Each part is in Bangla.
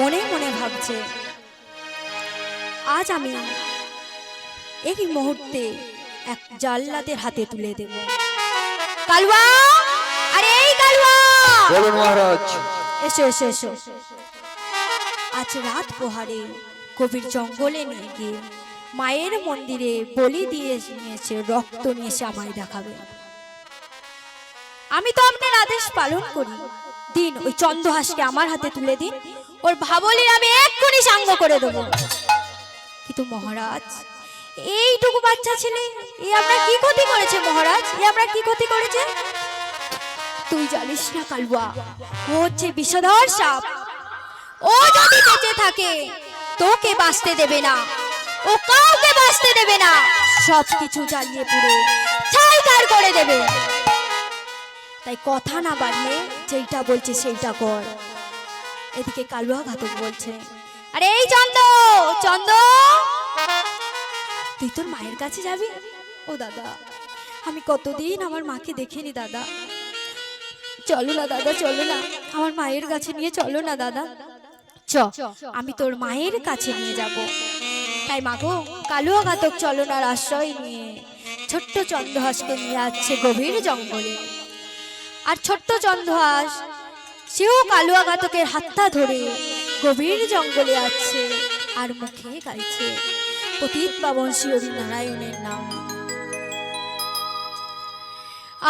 মনে মনে ভাবছে আজ আমি এই মুহূর্তে এক জাল্লাদের হাতে তুলে দেব। কালুয়া, আরে এই কালুয়া, বলুন মহারাজ। এসো এসো এসো। আজ রাত পোহারে গভীর জঙ্গলে নিয়ে গিয়ে মায়ের মন্দিরে বলি দিয়ে নিয়েছে, রক্ত নিয়ে এসে আমায় দেখাবে। আমি তো আপনার আদেশ পালন করি। দিন ওই চন্দ্রহাসকে আমার হাতে তুলে দিন, ওর ভাবলির আমি এক্ষুনি সাঙ্গ করে দেবো। কিন্তু মহারাজ, এইটুকু বাচ্চা ছেলে এ আমরা কি ক্ষতি করেছে মহারাজ? এ আমরা কি ক্ষতি করেছে? তুই জানিস না কালুয়া, ও হচ্ছে বিষধর সাপ। ও যদি বেঁচে থাকে তোকে বাঁচতে দেবে না, ও কাউকে বাঁচতে দেবে না, সবকিছু জ্বালিয়ে পুড়ে ছাইকার করে দেবে। তাই কথা না বাড়িয়ে যেইটা বলছে সেইটা কর। এদিকে কালুয়া ঘাতক বলছে, আরে এই চন্দ, চন্দ, তুই তোর মায়ের কাছে যাবি? ও দাদা, আমি কতদিন আমার মাকে দেখিনি দাদা, চলো না দাদা, চলো না আমার মায়ের কাছে নিয়ে চলো না দাদা। চ, আমি তোর মায়ের কাছে নিয়ে যাব। তাই মাগো, কালুয়া ঘাতক চলনার আশ্রয় নিয়ে ছোট্ট চন্দ্রহাসকে নিয়ে আসছে গভীর জঙ্গলে। আর ছোট্ট চন্দ্রহাস সেও কালুয়া ঘাতকের হাতটা ধরে গভীর জঙ্গলে আছে আর মুখে গাইছে পতিত পাবন শ্রী হরি নারায়ণের নাম।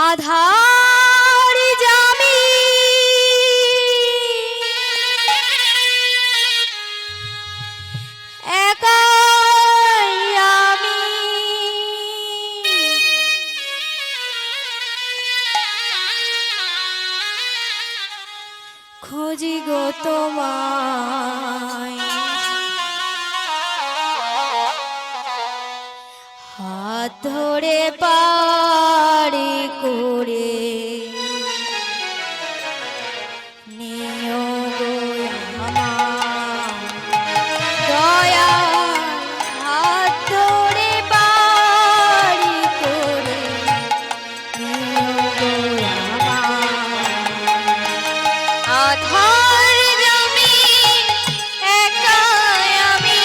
আধার জামি একাই আমি, খুঁজি গো তোমায়, হাত ধরে পারি করে নিও গো আমার দয়া, হাত ধরে পারি করে নিও গো আমার। আধার জমি একাই আমি,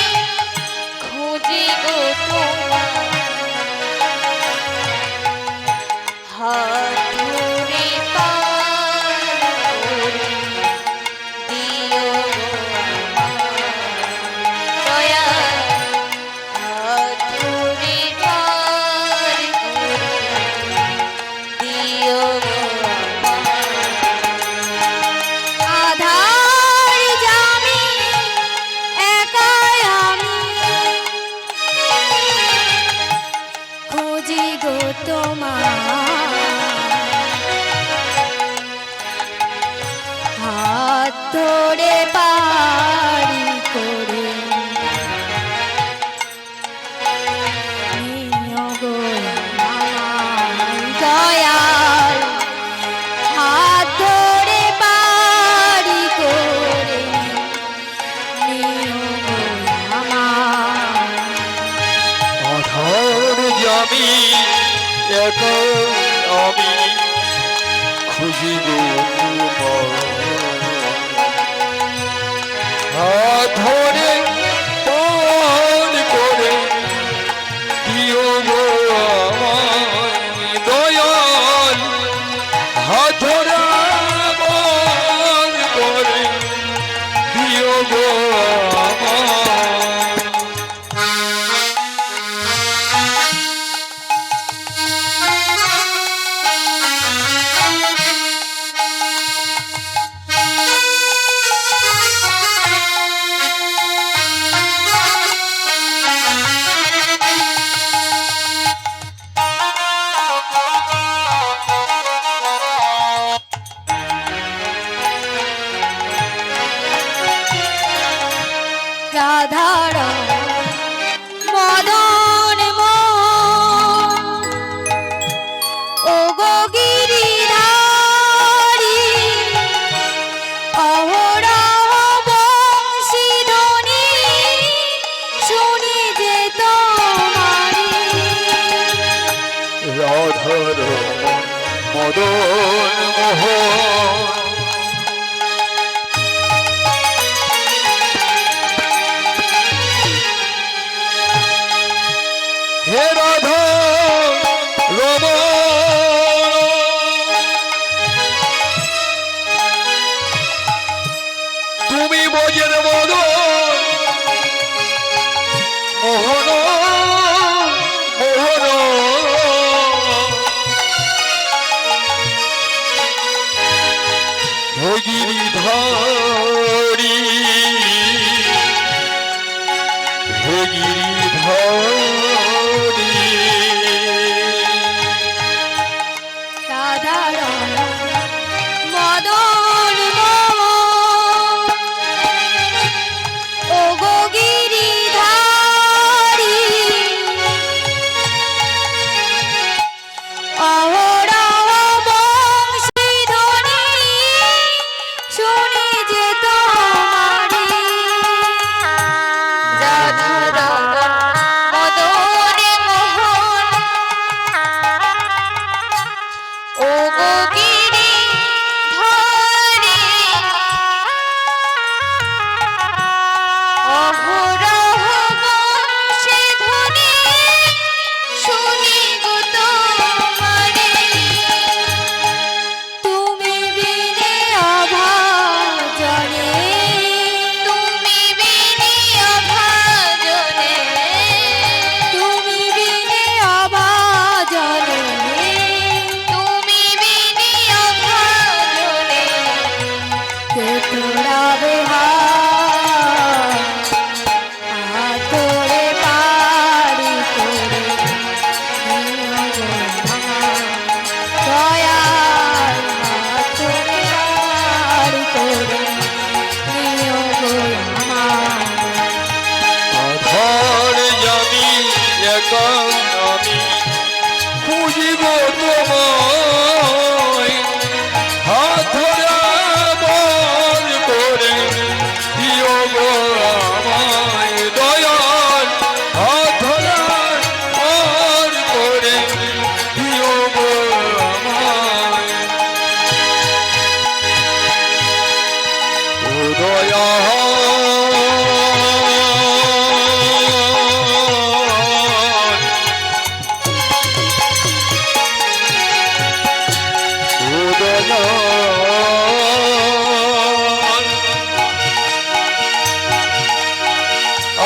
খুঁজি গো তোমায়, হাত ধরে পার দিও দয়া, হাত ধরে পার দিও। আধার জামি একাই আমি, খুঁজি গো তোমার, হাত ধরে পারি করে নিও গো আমার দয়াল, হাত ধরে পারি করে নিও গো আমার। আধার জামি একাই আমি, খুঁজি গো তোমায়, হাত ধরে পার করে দিও গো আমায় দয়াল, হাত ধরে পার করে দিও গো আমায়। রাধারাম মদন মোহন, ও গো গিরিধারী, অহরহ বংশীধ্বনি শুনি যে তোমারি। রাধার মদন মোহন, তুমি বজের বদন মোহন মোহন গিরিধারী হে গিরিধারী রাধা রাধা মদন মোহন ও গো গিরিধারী অহরহ বংশীধ্বনি শুনি যে তোমারি রাধা রাধা মদন মোহন ও গো গিরিধারী অহরহ বংশীধ্বনি শুনি গো তোমারি তুমি বিনে অভাজনে তুমি বিনে অভাজনে তুমি বিনে অভাজনে তুমি বিনে অভাজনে কে তোড়াবে তোরে পারি করে নিও গো দয়াল তোরে পারি করে নিও গো আধার জানি একা আমি খুঁজিব তোমায় হাত ধরে বল করে দিও গো আমায় দয়াল হাত ধরে বল করে দিও গো আমায় ও দয়াল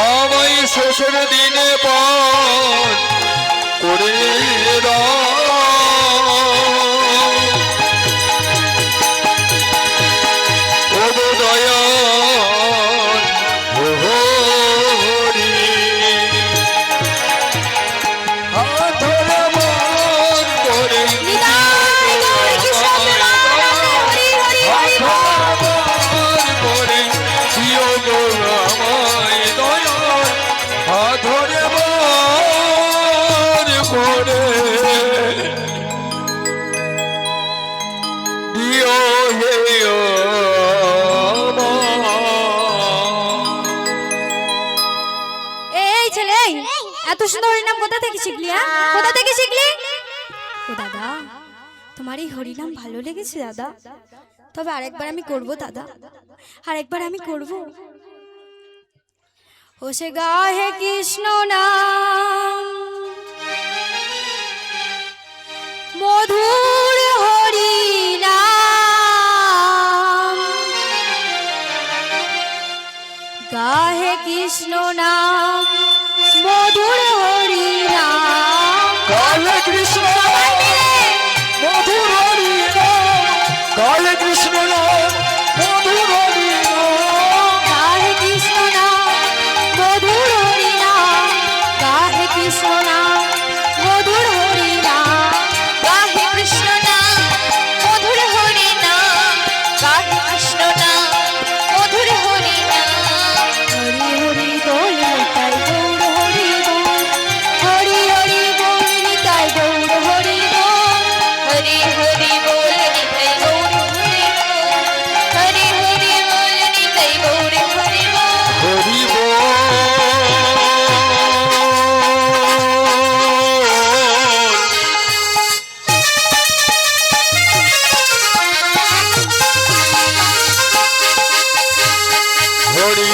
আমায় শ্বশুর দিনে পান করে দাও ও গো দয়াল ও হরি হাত ধরে মন করে নিতাই গৌর কৃষ্ণ প্রেমানন্দে হরি হরি হরি হাত করে দিও গো আমায় দয়াল হাত ধরে মন করে দিও হে এই ছেলে এত সুন্দর হরিনাম কোথা থেকে শিখলি? কোথা থেকে শিখলি? ও দাদা, তোমার এই হরিনাম ভালো লেগেছে দাদা? তবে আরেকবার আমি করব দাদা, আরেকবার আমি করব। ও সে গাহে কৃষ্ণ নাম মধুর হরিনাম, গাহে কৃষ্ণ নাম মধুর হরিনাম। কালে কৃষ্ণ মধুর হরি কালে কৃষ্ণ মধুর হরি গাহে কৃষ্ণ নাম মধুর হরিনাম, গাহে কৃষ্ণ নাম মধুর হরিনাম, গাহে কৃষ্ণ নাম মধুর হরিনাম, গাহে কৃষ্ণ নাম মধুর হরিনাম। হরি হরি বল নিতাই গৌর হরি বল, হরি হরি বল নিতাই গৌর হরি বল, হরি হরি বল নিতাই গৌর হরি বল, হরি হরি বল নিতাই গৌর হরি বল। হরি হরি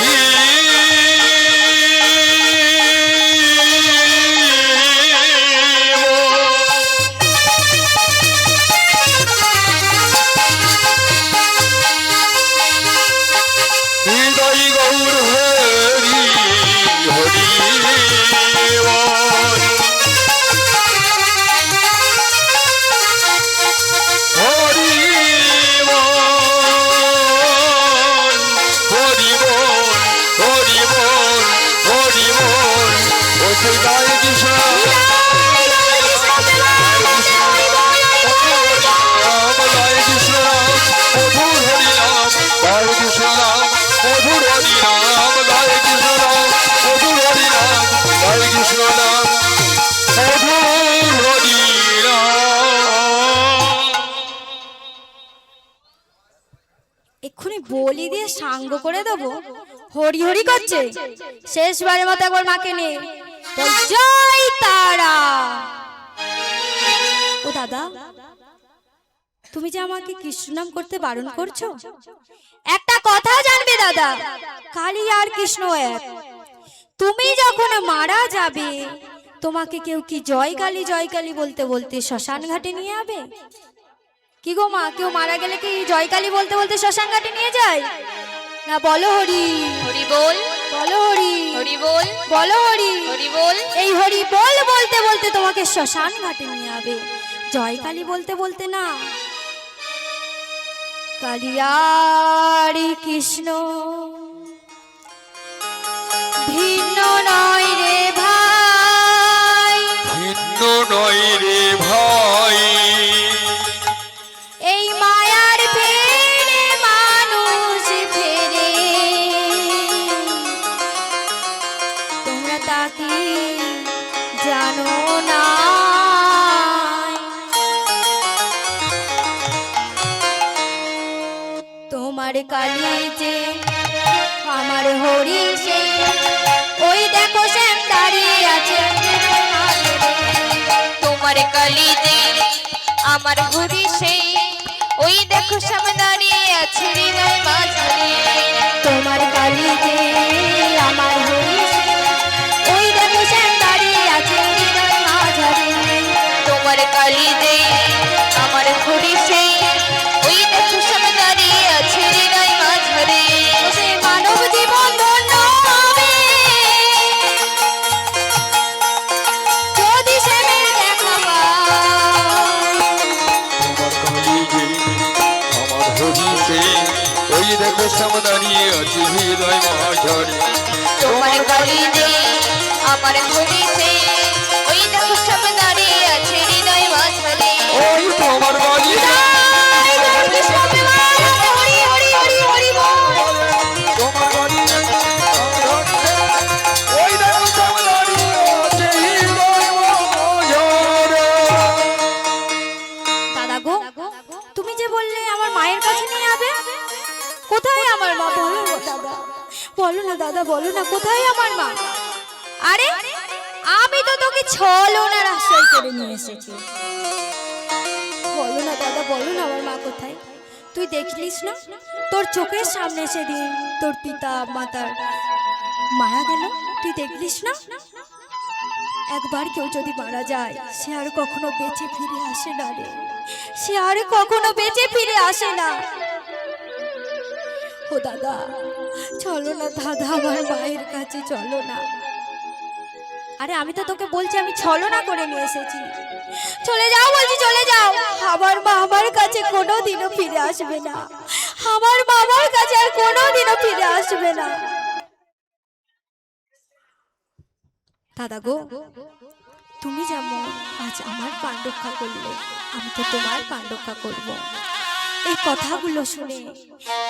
হরি বল হরি বল ও শ্রীদায় কৃষ্ণ জয় কৃষ্ণ মধুর হরি নাম জয় কৃষ্ণ নাম মধুর হরি নাম জয় কৃষ্ণ নাম মধুর হরি নাম জয় কৃষ্ণ নাম মধুর হরি এক্ষুনি বলি দিয়ে সাঙ্গ করে দেবো, হরি হরি করছে। শেষবারের মতো একবার মাকে নে, বল জয় তারা। ও দাদা, তুমি যে আমাকে কৃষ্ণ নাম করতে বারণ করছো, একটা কথা জানবে দাদা, কালী আর কৃষ্ণ এক। তুমি যখন মারা যাবে, তোমাকে কেউ কি জয় কালী বলতে বলতে শ্মশান ঘাটে নিয়ে যাবে? কি গো মা, কেউ মারা গেলে কি জয় কালী বলতে বলতে শ্মশান ঘাটে নিয়ে যায় না? বলো হরি হরি বল, বলো হরি হরি বল, বলো হরি হরি বল। এই হরি বল বলতে বলতে তোমাকে শ্মশান ঘাটে নিয়ে যাবে, জয় কালী বলতে বলতে না। কালিয়ারি কৃষ্ণ ভিন্ন নয় রে ভাই, ভিন্ন নয় রে ভাই এই মায়ার ফেরে মানুষ ফেরে, তোমরা তাকে জানো না। তোমার কালী যে আমার হরি সে, ওই দেখো শ্যাম দাঁড়িয়ে আছে। তোমার কালী দে আমার হরি সেই, ওই দেখো সামনে দাঁড়িয়ে আছে হৃদয় মাঝারে। তোমার কালী যে আমার হরি সে, ওই দেখো শ্যাম দাঁড়িয়ে আছে হৃদয় মাঝারে। তোমার কালী দে আমার হরি সেই, ওই দেখো সামনে দাঁড়িয়ে আছে হৃদয় মাঝারে। সে মানব জীবন ধন্য হবে যদি শ্যামের দেখা পায়। তোমার কালী যে আমার হরি সে, ওই দেখো শ্যাম দাঁড়িয়ে আছে হৃদয় মাঝারে। তোমার কালী দে আমার হরি সেই, ওই দেখো সামনে দাঁড়িয়ে আছে হৃদয় মাঝারে। ওই তোমার কালী হরি হরি হরি হরি বল। তোমার কালী ওই দেখো শ্যাম দাঁড়িয়ে আছে হৃদয় মাঝারে। দাদা গো, তুমি যে বললে আমার মায়ের কাছে নিয়ে যাবে, কোথায় আমার মা? বলো না দাদা, বলো না দাদা, বলো না কোথায় আমার মা? আরে আমি তো তোকে ছলনার আশ্রয় করে নিয়ে এসেছি। বলো না দাদা, বলো না আমার মা কোথায়? তুই দেখলিস না তোর চোখের সামনে সেদিন তোর পিতা মাতার মারা গেল, তুই দেখলিস না? একবার কেউ যদি মারা যায়, সে আর কখনো বেঁচে ফিরে আসে না রে, সে আর কখনো বেঁচে ফিরে আসে না। ও দাদা, চলো না দাদা, আমার মায়ের কাছে চলো না। আরে আমি তো তোকে বলছি, আমি ছলনা করে নিয়ে এসেছি। চলে যাও বলছি, চলে যাও। আমার মা আমার কাছে কোনোদিনও ফিরে আসবে না, আমার বাবার কাছে আর কোনোদিনও ফিরে আসবে না। দাদা গো, তুমি যেমন আজ আমার প্রাণ রক্ষা করলে, আমি তো তোমার প্রাণ রক্ষা করব। এই কথাগুলো শুনে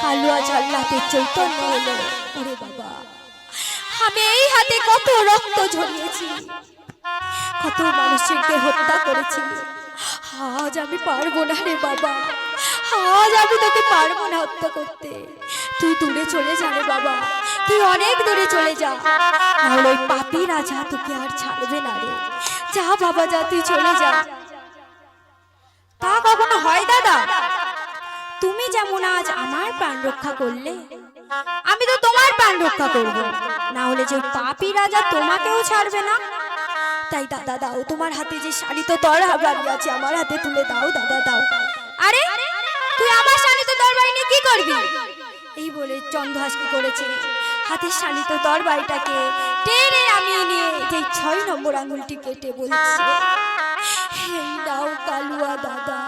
কালুয়া জাল্লাতে চৈতন্য এলো। ওরে বাবা, আমি এই হাতে কত রক্ত ঝরিয়েছি, কত মানুষকে হত্যা করেছি, আজ আমি পারবো না রে বাবা, আজ আমি তোকে পারবো না হত্যা করতে। তুই দূরে চলে যা রে বাবা, তুই অনেক দূরে চলে যা, নাহলে ওই পাপী রাজা তোকে আর ছাড়বে না রে। যা বাবা যা, তুই চলে যা। তা কখনো হয় দাদা? তুমি যেমন আজ আমার প্রাণ রক্ষা করলে, আমি তো তোমার প্রাণ রক্ষা করব, না হলে যে পাপী রাজা তোমাকেও ছাড়বে না। তাই দাদা দাও, তোমার হাতে যে শাড়ি তো তরবারি আছে, আমার হাতে তুলে দাও দাদা, দাও। আরে তুই আমার শাড়ি তো তরবারি নিয়ে কি করবি? এই বলে চন্দ্রহাস কি করেছে, হাতের শাড়ি তো তরবারিটাকে টেনে নামিয়ে নিয়ে যে 6 নম্বর আঙুলটি কেটে বলছে, এই নাও কালুয়া দাদা,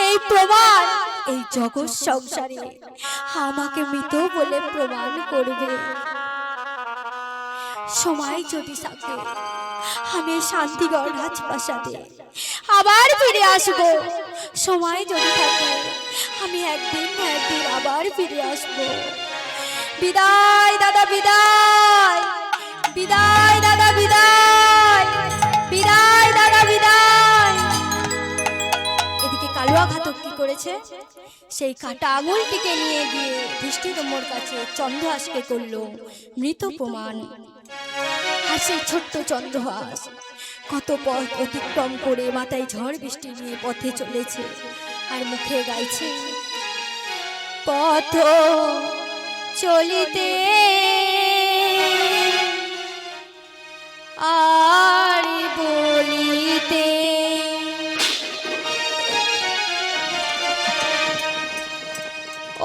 এই প্রমাণ এই জগৎ সংসারে আমাকে মৃত বলে প্রমাণ করবে। সময় যদি থাকে আমি শান্তিগড় রাজপ্রাসাদে আবার ফিরে আসব। সময় যদি থাকে আমি একদিন না একদিন আবার ফিরে আসব। বিদায় দাদা, বিদায় বিদায় দাদা, বিদায় বিদায় দাদা, বিদায়। এদিকে কালুয়া ঘাতক কি করেছে, সেই কাটা আঙুলটিকে নিয়ে গিয়ে ধৃষ্টদ্যুম্নর কাছে চন্দ্রহাসকে করলো মৃত প্রমাণ। আর সেই ছোট্ট চন্দ্রহাস কত পথ অতিক্রম করে মাথায় ঝড় বৃষ্টি নিয়ে পথে চলেছে আর মুখে গাইছে, পথ চলিতে আর বলিতে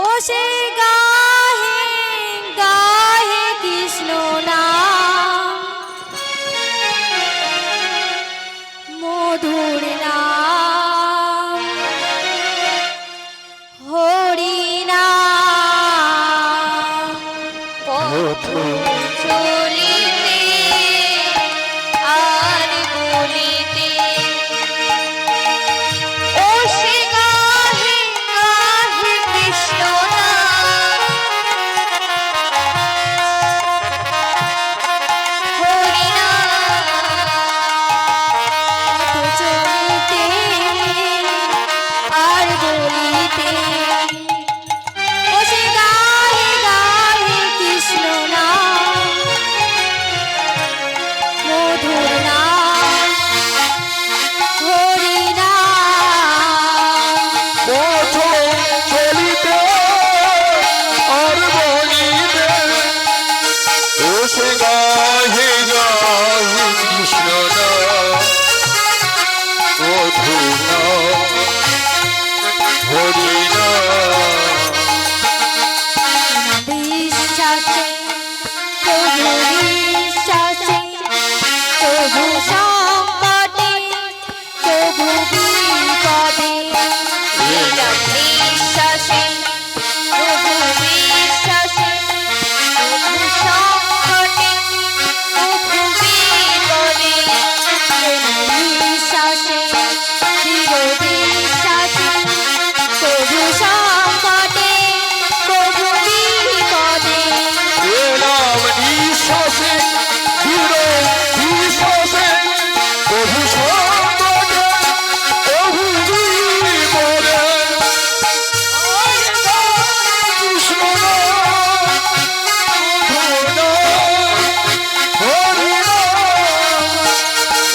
ও সে গাহে গাহে কৃষ্ণ নাম, মধুর নাম, হরি নাম। পথ চলিতে আর বলিতে ও সে গাহে গাহে কৃষ্ণ নাম, হরি নাম। চলিতে আর বলিতে ও সে গাহে গাহে কৃষ্ণ নাম, মধুর নাম, হরি নাম। পথ চলিতে আর বলিতে ও সে গাহে গাহে কৃষ্ণ নাম, মধুর নাম, হরি নাম। বিশ্বাসে প্রভু বিশ্বাসে প্রভু সংকটে প্রভু বিপদে এলাম বিশ্বাসে প্রভু বিশ্বাসে প্রভু সংকটে প্রভু বিপদে বিশ্বাসে দৃঢ় বিশ্বাসে প্রভু সংকটে প্রভু বিপদে এলাম নিঃশ্বাসে দৃঢ় বিশ্বাসে প্রভু সংকটে প্রভু বিপদে কৃষ্ণ নাম, মধুর নাম, হরি নাম।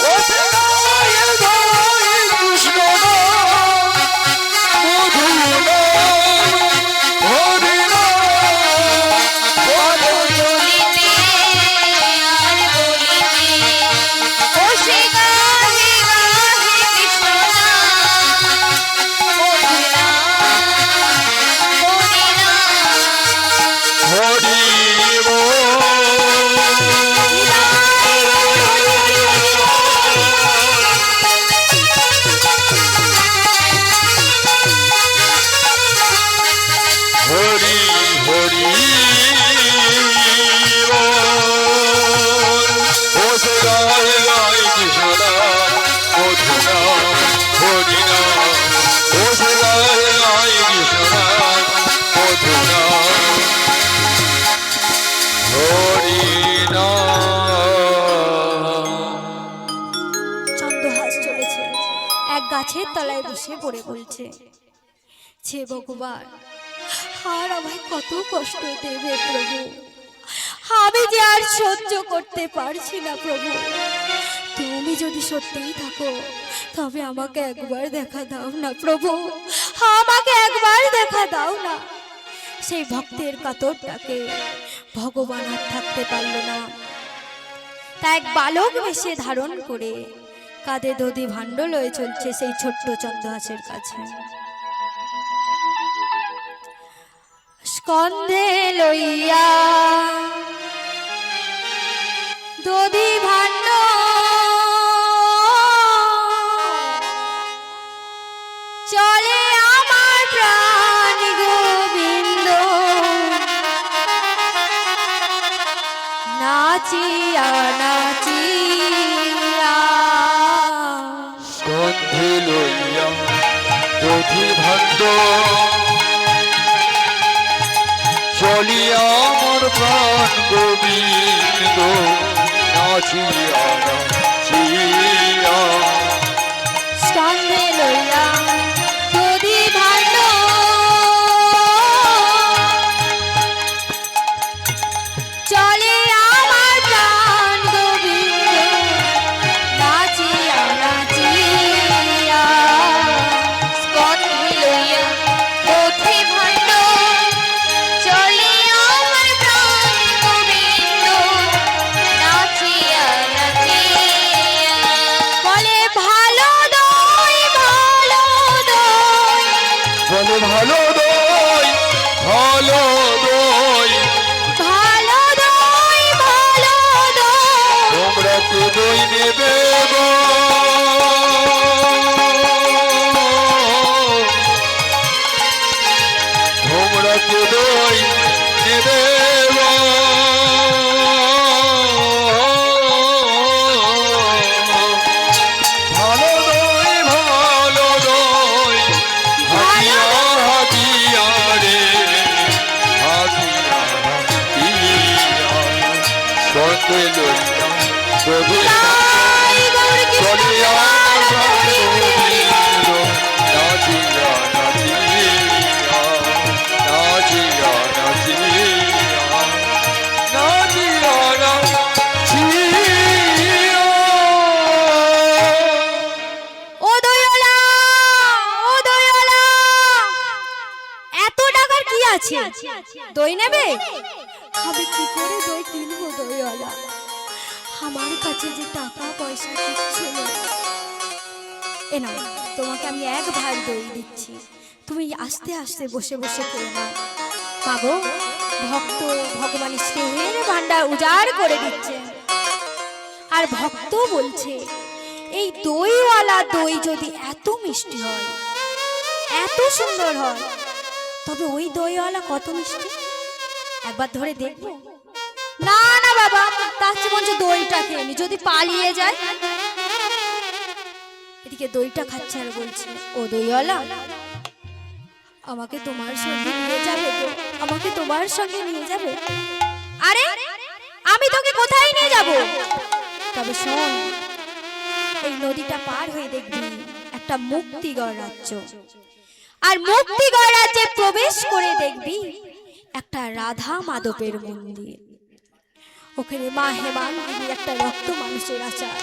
ও সে গায়ে গায়ে কৃষ্ণ নাম, মধুর নাম, হরি নাম। পথ চলিতে আর বলিতে ও সে গাহে গাহে কৃষ্ণ নাম, মধুর নাম, হরি নাম। হরি বল। হরি হরি বল। ও সে গায়ে গায়ে কৃষ্ণ নাম, মধুর নাম, হরি নাম। ও সে গায়ে গায়ে কৃষ্ণ নাম, মধুর নাম, হরি নাম। চন্দ্রহাস চলেছে এক গাছের তলায় বসে পড়ে বলছে, ছে ভগবান আর আমায় কত কষ্ট দেবে প্রভু, আমি যে আর সহ্য করতে পারছি না প্রভু। তুমি যদি সত্যিই থাকো তবে আমাকে একবার দেখা দাও না প্রভু, আমাকে একবার দেখা দাও না। সেই ভক্তের কাতরটাকে ভগবান আর থাকতে পারল না, তা এক বালক বেশে ধারণ করে কাঁধে দধি ভাণ্ড লয়ে চলছে সেই ছোট্ট চন্দ্রহাসের কাছে। স্কন্ধে লইয়া দধি ভাণ্ড চলে আমার প্রাণ, নাচিয়া নাচিয়া স্কন্ধে লইয়া দধি ভাণ্ড চলিয়া মোর প্রাণ গোবিন্দ নাচিয়া নাচিয়া স্কন্ধে লইয়া দধি ভাণ্ড চলে আমার প্রাণ গোবিন্দ নাচিয়া নাচিয়া স্কন্ধে লইয়া দধি ভাণ্ড চলে আমার প্রাণ গোবিন্দ নাচিয়া নাচিয়া বলে ভালো দই ভালো দই বলে ভালো দই ভালো দই ভালো দই ভালো দই তোমরা তো দই নেবে গো তোমরা তো দই নেবে গো ভালো দই ভালো দই হাতিয়া হাতিয়া রে হাতিয়া হাতিয়া সন্ধ্যে লইয়া প্রভু তাই গৌর কৃষ্ণ চলিয়া হরি হরি হরি। নাচিয়া নাচিয়া নাচিয়া নাচিয়া নাচিয়া নাচিয়া ও দইওয়ালা ও দইওয়ালা এত টাকার কি আছে দই নেবে আমি কি করে দই কিনবো দইওয়ালা আমার কাছে যে টাকা পয়সা কিচ্ছু নেই এ নাও তোমাকে আমি এক ভাগ দই দিচ্ছি তুমি আস্তে আস্তে বসে বসে খেয়ে নাও পাবো ভক্ত ভগবানের স্নেহের ভান্ডার উজাড় করে দিচ্ছে আর ভক্ত বলছে এই দইওয়ালা দই যদি এত মিষ্টি হয় এত সুন্দর হয় তবে ওই দইওয়ালা কত মিষ্টি একবার ধরে দেখবো না না বাবা তার চেয়ে বলছে দইটা খেয়ে নি যদি পালিয়ে যায় এদিকে দইটা খাচ্ছে আর বলছে ও দইওয়ালা আমাকে তোমার সঙ্গে নিয়ে যাবে গো আমাকে তোমার সঙ্গে নিয়ে যাবে আরে আমি তোকে কোথায় নিয়ে যাব তবে শোন এই নদীটা পার হয়ে দেখবি একটা মুক্তিগড় রাজ্য আর মুক্তিগড় রাজ্যে প্রবেশ করে দেখবি একটা রাধা মাধবের মন্দির ওখানে মা হেমাঙ্গিনীর একটা রক্ত মানুষের আচার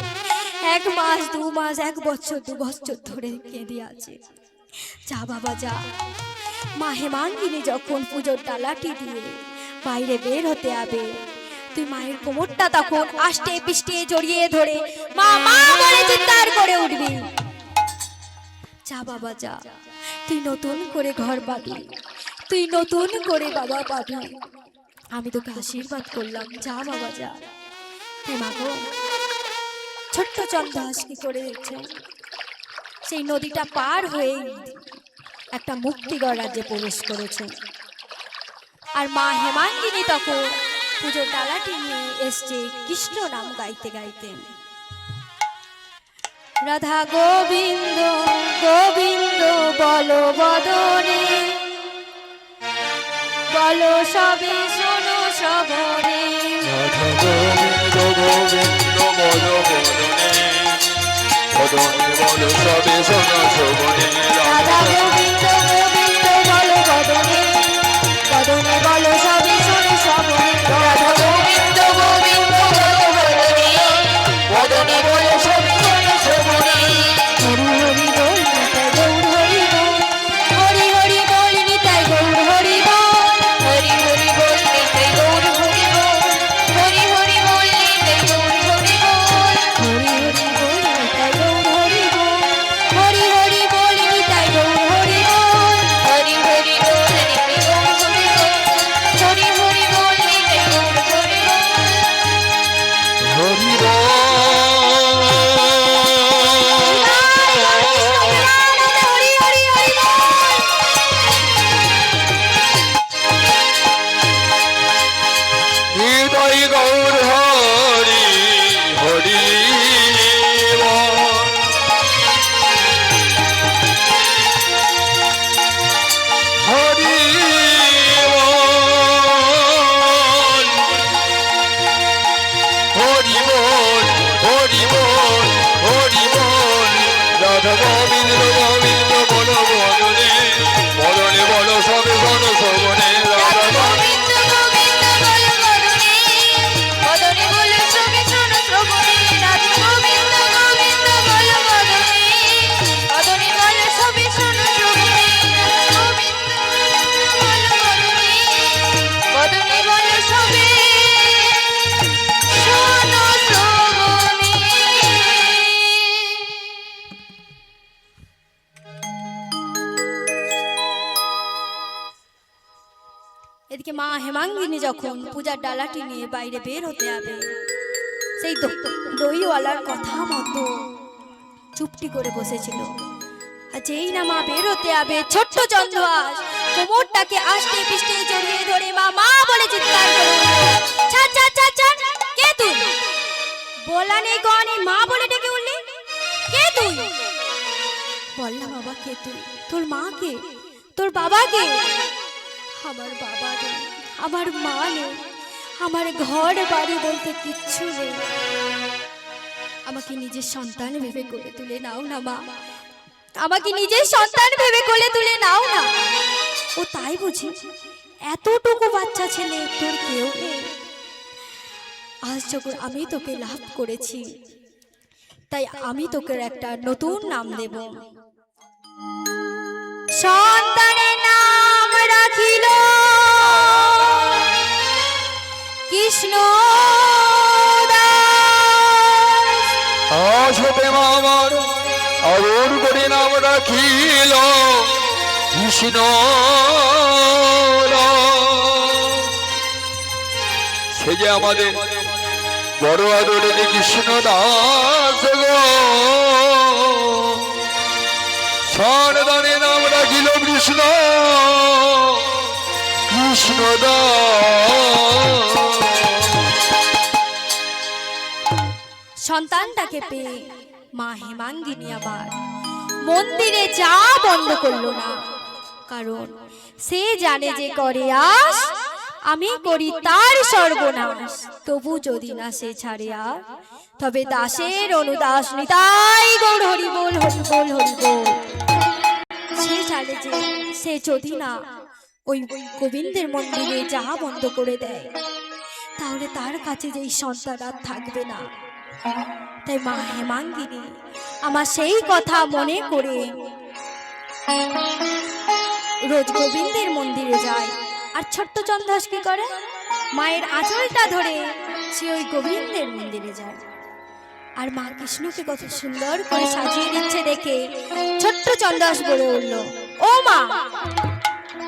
1 মাস 2 মাস 1 বছর 2 বছর ধরে কেঁদে আছে যা বাবা যা মা হেমাঙ্গিনী যখন পুজোর ডালাটি দিয়ে বাইরে বের হতে হবে তুই মায়ের কোমরটা তখন আষ্টে পিষ্টে জড়িয়ে ধরে মা মা বলে চিৎকার করে উঠবি যা বাবা যা তুই নতুন করে ঘর পাবি তুই নতুন করে বাবা পাবি আমি তোকে আশীর্বাদ করলাম যা বাবা যা হে মা গো ছোট্ট চন্দ্রহাস কি করে দিচ্ছে সেই নদীটা পার হয়ে একটা মুক্তিগড় রাজ্যে প্রবেশ করেছে আর মা হেমাঙ্গিনী তখন পুজোর ডালাটি নিয়ে এসছে কৃষ্ণ নাম গাইতে গাইতে রাধা গোবিন্দ গোবিন্দ বলো বদনে বলো সবে শোনো সবরে রাধা গোবিন্দ গোবিন্দ বল বদনে বদনে বল সবে শোনা শোভনে রাধা গোবিন্দ গোবিন্দ বলো বদনে বদনে বলো সবে শোনো সবরে রাধা গোবিন্দ গোবিন্দ বলো বদনে বদনে বলো সবে শোনো শোভনে হরি হরি বল নিতাই গৌর হরি বল হরি হরি বল নিতাই গৌর হরি বল হরি হরি বল নিতাই গৌর হরি বল হরি হরি বল নিতাই গৌর হরি বল হরি হরি বল নিতাই গৌর হরি বল হরি হরি বল নিতাই গৌর হরি বল হরি হরি বল নিতাই গৌর হরি বল হরি বল হরি হরি হরি বল হৃদয় গৌর রাধা গোবিন্দ গোবিন্দ বলো বদনে বদনে বলো সবে শোনো শোভনে রাধা গোবিন্দ গোবিন্দ বল বদনে বদনে বল সবে শোনো শ্রবণে রাধা গোবিন্দ গোবিন্দ বল বদনে বদনে বল সবে শোনো শ্রবণে রাধা গোবিন্দ বল বদনে বদনে বল সবে শোনো শ্রবণে। এদিকে মা হেমাঙ্গিনী যখন পূজার ডালাটি নিয়ে বাইরে বের হতে যাবে, সেই দইওয়ালার কথা মতো চুপটি করে বসেছিল। আর যেই না মা বের হতে যাবে, ছোট্ট চন্দ্রহাস কোমরটাকে আস্তে পিষ্টে জড়িয়ে ধরে মা মা বলে চিৎকার করে উঠল, ছাড় ছাড় ছাড় ছাড়, কে তুই? বলা নেই গনি মা বলে ডেকে উঠলি, কে তুই? বললাম বাবা কে তুই? তোর মা কে? তোর বাবা কে? আমার বাবা নেই, আমার মা নেই, আমার ঘর বাড়ি বলতে কিচ্ছু নেই। আমাকে নিজের সন্তান ভেবে কোলে তুলে নাও না মা, আমাকে নিজের সন্তান ভেবে কোলে তুলে নাও না। ও তাই বুঝি? এতটুকু বাচ্চা ছেলে, তোর কেউ নেই? আজ যখন আমি তোকে লাভ করেছি, তাই আমি তোকে একটা নতুন নাম দেব। সন্তানের নাম রাখিল কৃষ্ণ দাস। আজ হতে মা আমার আদর করে নাম রাখিল কৃষ্ণ সে যে আমাদের বড় আদরের কৃষ্ণ দাস গো, সন্তানের নাম রাখিল কৃষ্ণ কৃষ্ণ দাস। সন্তানটাকে পেয়ে মা হেমাঙ্গিনী আবার মন্দিরে যা বন্ধ করলো না, কারণ সে জানে যে করে আস আমি করি তার সর্বনাশ। তবু যদি না সে ছাড়ে আর, তবে দাসের অনুদাস নিতাই গৌর হরি বল হরি বল হরি বল। সে জানে যে সে যদি না ওই গোবিন্দের মন্দিরে যা বন্ধ করে দেয়, তাহলে তার কাছে যেই সন্তান আর থাকবে না। তাই মা হেমাঙ্গিনী আমার সেই কথা মনে করে রোজ গোবিন্দের মন্দিরে যায়। আর ছোট্ট চন্দ্রহাস কি করে? মায়ের আঁচলটা ধরে সে ওই গোবিন্দের মন্দিরে যায়। আর মা কৃষ্ণকে কত সুন্দর করে সাজিয়ে দিচ্ছে দেখে ছোট্ট চন্দ্রহাস বলে উঠল, ও মা,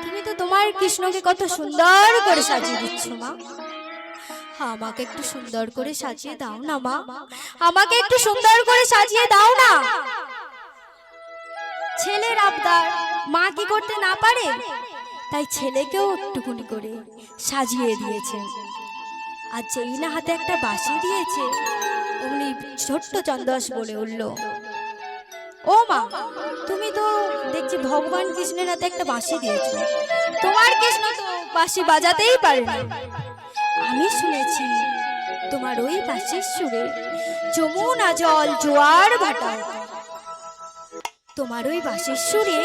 তুমি তো তোমার কৃষ্ণকে কত সুন্দর করে সাজিয়ে দিচ্ছ মা, আমাকে একটু সুন্দর করে সাজিয়ে দাও না মা, আমাকে একটু সুন্দর করে সাজিয়ে দাও না। ছেলের আবদার মা কি করতে না পারে? তাই ছেলেকেও একটুকুনি করে সাজিয়ে দিয়েছে। আর যেই না হাতে একটা বাঁশি দিয়েছে, অমনি ছোট্ট চন্দ্রহাস বলে উঠল, ও মা, তুমি তো দেখছি ভগবান কৃষ্ণের হাতে একটা বাঁশি দিয়েছো, তোমার কৃষ্ণ তো বাঁশি বাজাতেই পারে না। আমি শুনেছি তোমার ওই বাঁশির সুরে যমুনা জল জোয়ার ভাটায়, তোমার ওই বাঁশির সুরে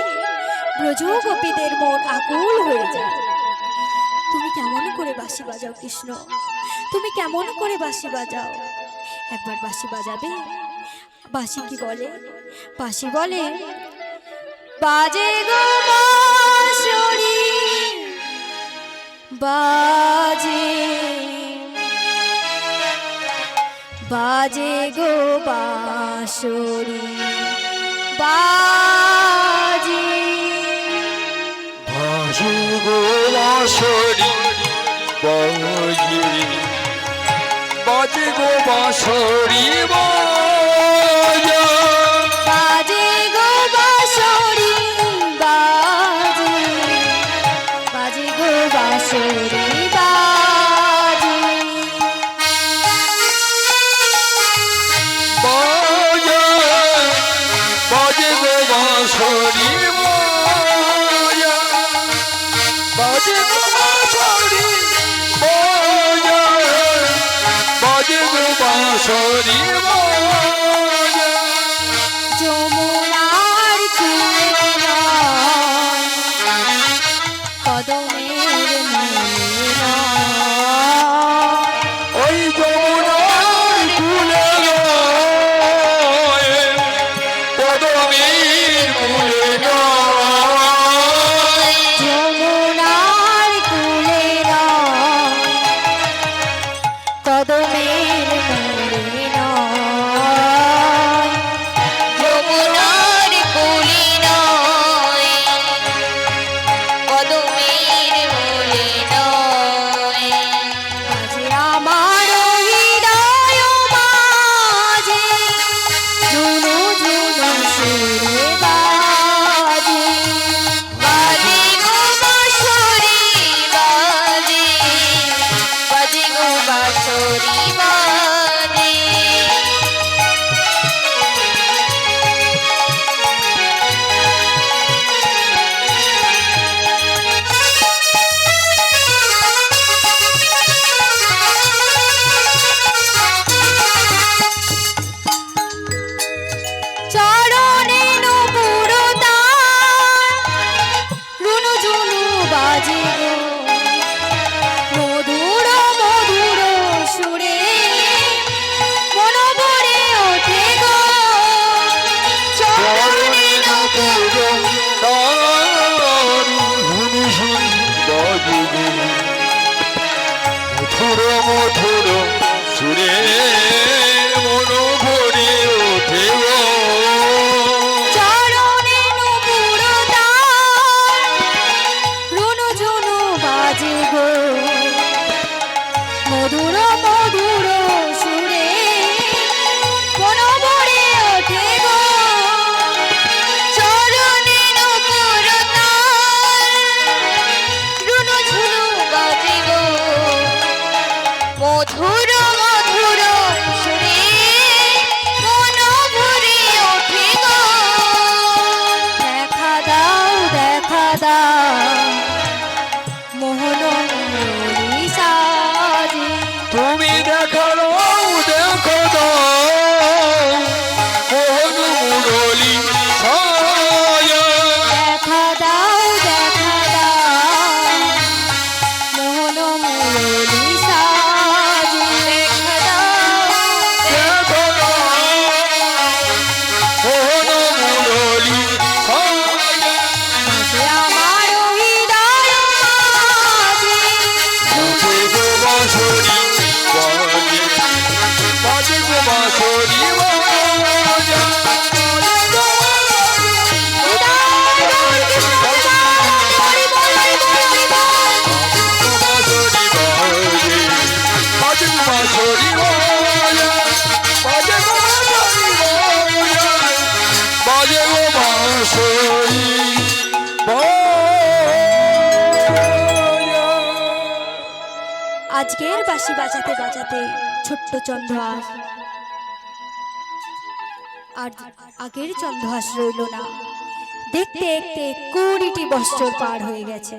ব্রজ গোপীদের মন আকুল হয়ে যায়। তুমি কেমন করে বাঁশি বাজাও কৃষ্ণ, তুমি কেমন করে বাঁশি বাজাও? একবার বাঁশি বাজাবে? বাঁশি কি বলে? বাঁশি বলে, বাজে গো বাঁশরি বাজে, বাজে গো বাঁশরি বাজে, বাজে গো বাঁশরি বাজে, বাজে গো বাঁশরি বাজে, বাজে গো বাঁশরি বাজে, বাজে গো বাঁশরি বাজে, বাজে, বাজে গো বাঁশরি বাজে, বাজে গো বাঁশরি বাজে, বাজে গো বাঁশরি বাজে। যমুনা মধুর সুরে মন ভরে ওঠে গো। চরণে নূপুর তার রুনু ঝুনু বাজে গো, মধুর মধুর সুরে মন ভরে ওঠে গো। চরণে নূপুর তার রুনু ঝুনু বাজে গো, মধুর মধুর সুরে মন ভরে ওঠে গো। দেখা দাও মোহন মুরলী সাজে। তুমি দেখো দেখো মোহন মুরলী সাজে। দেখা দাও মোহন মুরলী সাজে। দেখা দাও দেখো মোহন মুরলী সাজে। সে আমার হৃদয় মাঝে বাজে গো বাঁশরি বাজে, বাজে গো বাঁশরি বাজে। বাজে গো বাঁশরি বাজে, বাজে গো বাঁশরি বাজে, বাজে গো বাঁশরি বাজে। আজকের বাঁশি বাজাতে বাজাতে ছোট্ট চন্দ্রহাস আর আগের চন্দ্রহাস রইল না। দেখতে দেখতে 20টি বছর পার হয়ে গেছে।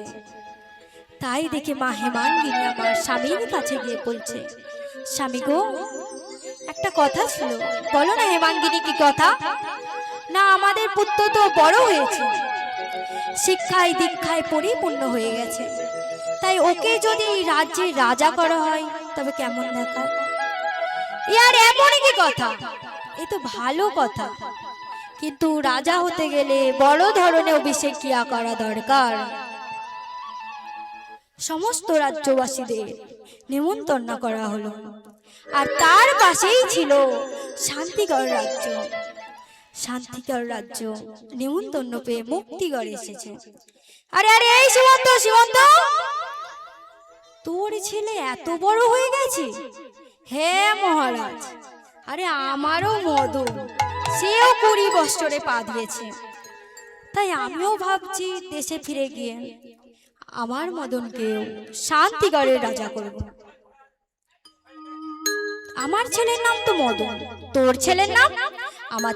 তাই দেখে মা হেমাঙ্গিনী আমার স্বামীর কাছে গিয়ে বলছে, স্বামী গো, একটা কথা ছিল, বলো না হেমাঙ্গিনী, কি কথা? না, আমাদের পুত্র তো বড় হয়েছে, শিক্ষায় দীক্ষায় পরিপূর্ণ হয়ে গেছে, তাই ওকে যদি রাজ্যে রাজা করা হয় তবে কেমন দেখায়? ইয়ার এমনই কি কথা? এ তো ভালো কথা, কিন্তু রাজা হতে গেলে বড় ধরনের অভিষেক ক্রিয়া করা দরকার। সমস্ত রাজ্যবাসীদের নিমন্ত্রণ করা হলো, আর তার পাশেই ছিল শান্তিগড় রাজ্য। শান্তিগড় রাজ্য নিমন্ত্রণ পেয়ে মুক্তিগড় এসেছে। আরে আরে, এই সীমন্ত, তোর ছেলে এত বড় হয়ে গেছে? হ্যাঁ মহারাজ, আরে আমারও মদন, সেও 20 বছরে পা দিয়েছে, তাই আমিও ভাবছি দেশে ফিরে গিয়ে আমার মদনকেও শান্তিগড়ের রাজা করব। আমার ছেলের নাম তো মদন, তোর ছেলের নাম? আমার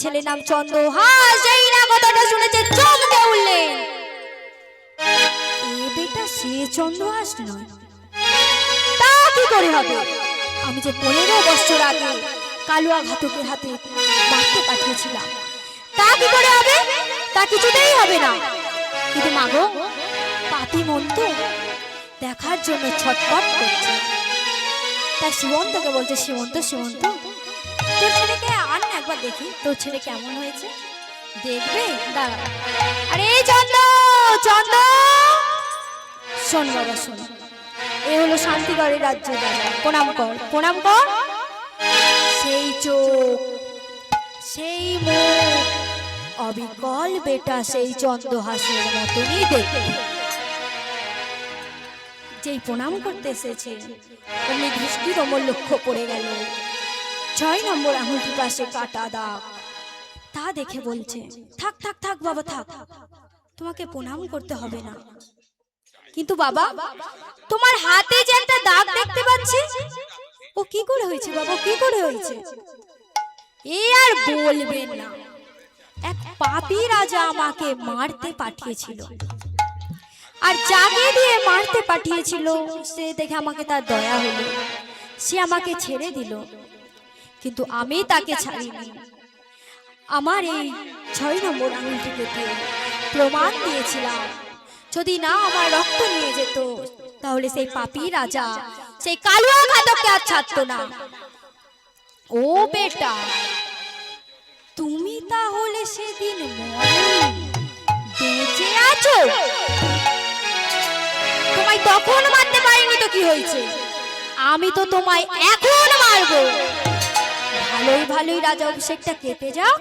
ছেলের নাম চন্দ্রহাস। যেই না কথাটা শুনেছে চমকে উঠলেন, এ বেটা সে চন্দ্রহাস নয়। তা কি করে হবে? আমি যে 15 বছর আগে কালুয়া ঘাতকের হাতে মারতে পাঠিয়েছিলাম, তা কি করে হবে? তা কিছুতেই হবে না। কিন্তু মাগো, পাতি মন তো দেখার জন্য ছটফট করছে। তাই শিবন্তকে বলছে, শিবন্ত, তোর ছেলেকে আন না, একবার দেখি তোর ছেলে কেমন হয়েছে। দেখবে, দাঁড়া। আরে চন্দ, শোন বাবা, শোন, এ হলো শান্তিগড়ের রাজ্য রাজা। প্রণাম কর। সেই চোখ, সেই মুখ, অবিকল বেটা সেই চন্দ্রহাসের মতনই দেখতে। যেই প্রণাম করতে এসেছে অমনি দৃষ্টির অমর লক্ষ্য পড়ে গেল 6 নম্বর আঙুলটির পাশে কাটা দাগ। তা দেখে বলছে, থাক বাবা, থাক, তোমাকে প্রণাম করতে হবে না। কিন্তু বাবা, তোমার হাতে যে একটা দাগ দেখতে পাচ্ছি, ও কি করে হয়েছে বাবা, কি করে হয়েছে? এ আর বলবেন না, এক পাপী রাজা আমাকে মারতে পাঠিয়েছিল, আর যাকে দিয়ে মারতে পাঠিয়েছিল সে দেখে আমাকে তার দয়া হলো, সে আমাকে ছেড়ে দিল। কিন্তু আমি তাকে ছাড়িনি। আমার এই 6 নম্বর আঙুলটিকে দিয়ে প্রমাণ দিয়েছিলাম, যদি না আমার রক্ত নিয়ে যেত তাহলে সেই পাপী রাজা, সেই কালুয়া ঘাতককে আর ছাড়তো না। ও বেটা, তুমি তাহলে সেদিন বেঁচে আছো? তোমায় তখন মারতে পারিনি তো কি হয়েছে, আমি তো তোমায় এখন মারবো। ভালোই ভালোই রাজা অভিষেকটা কেটে যাও,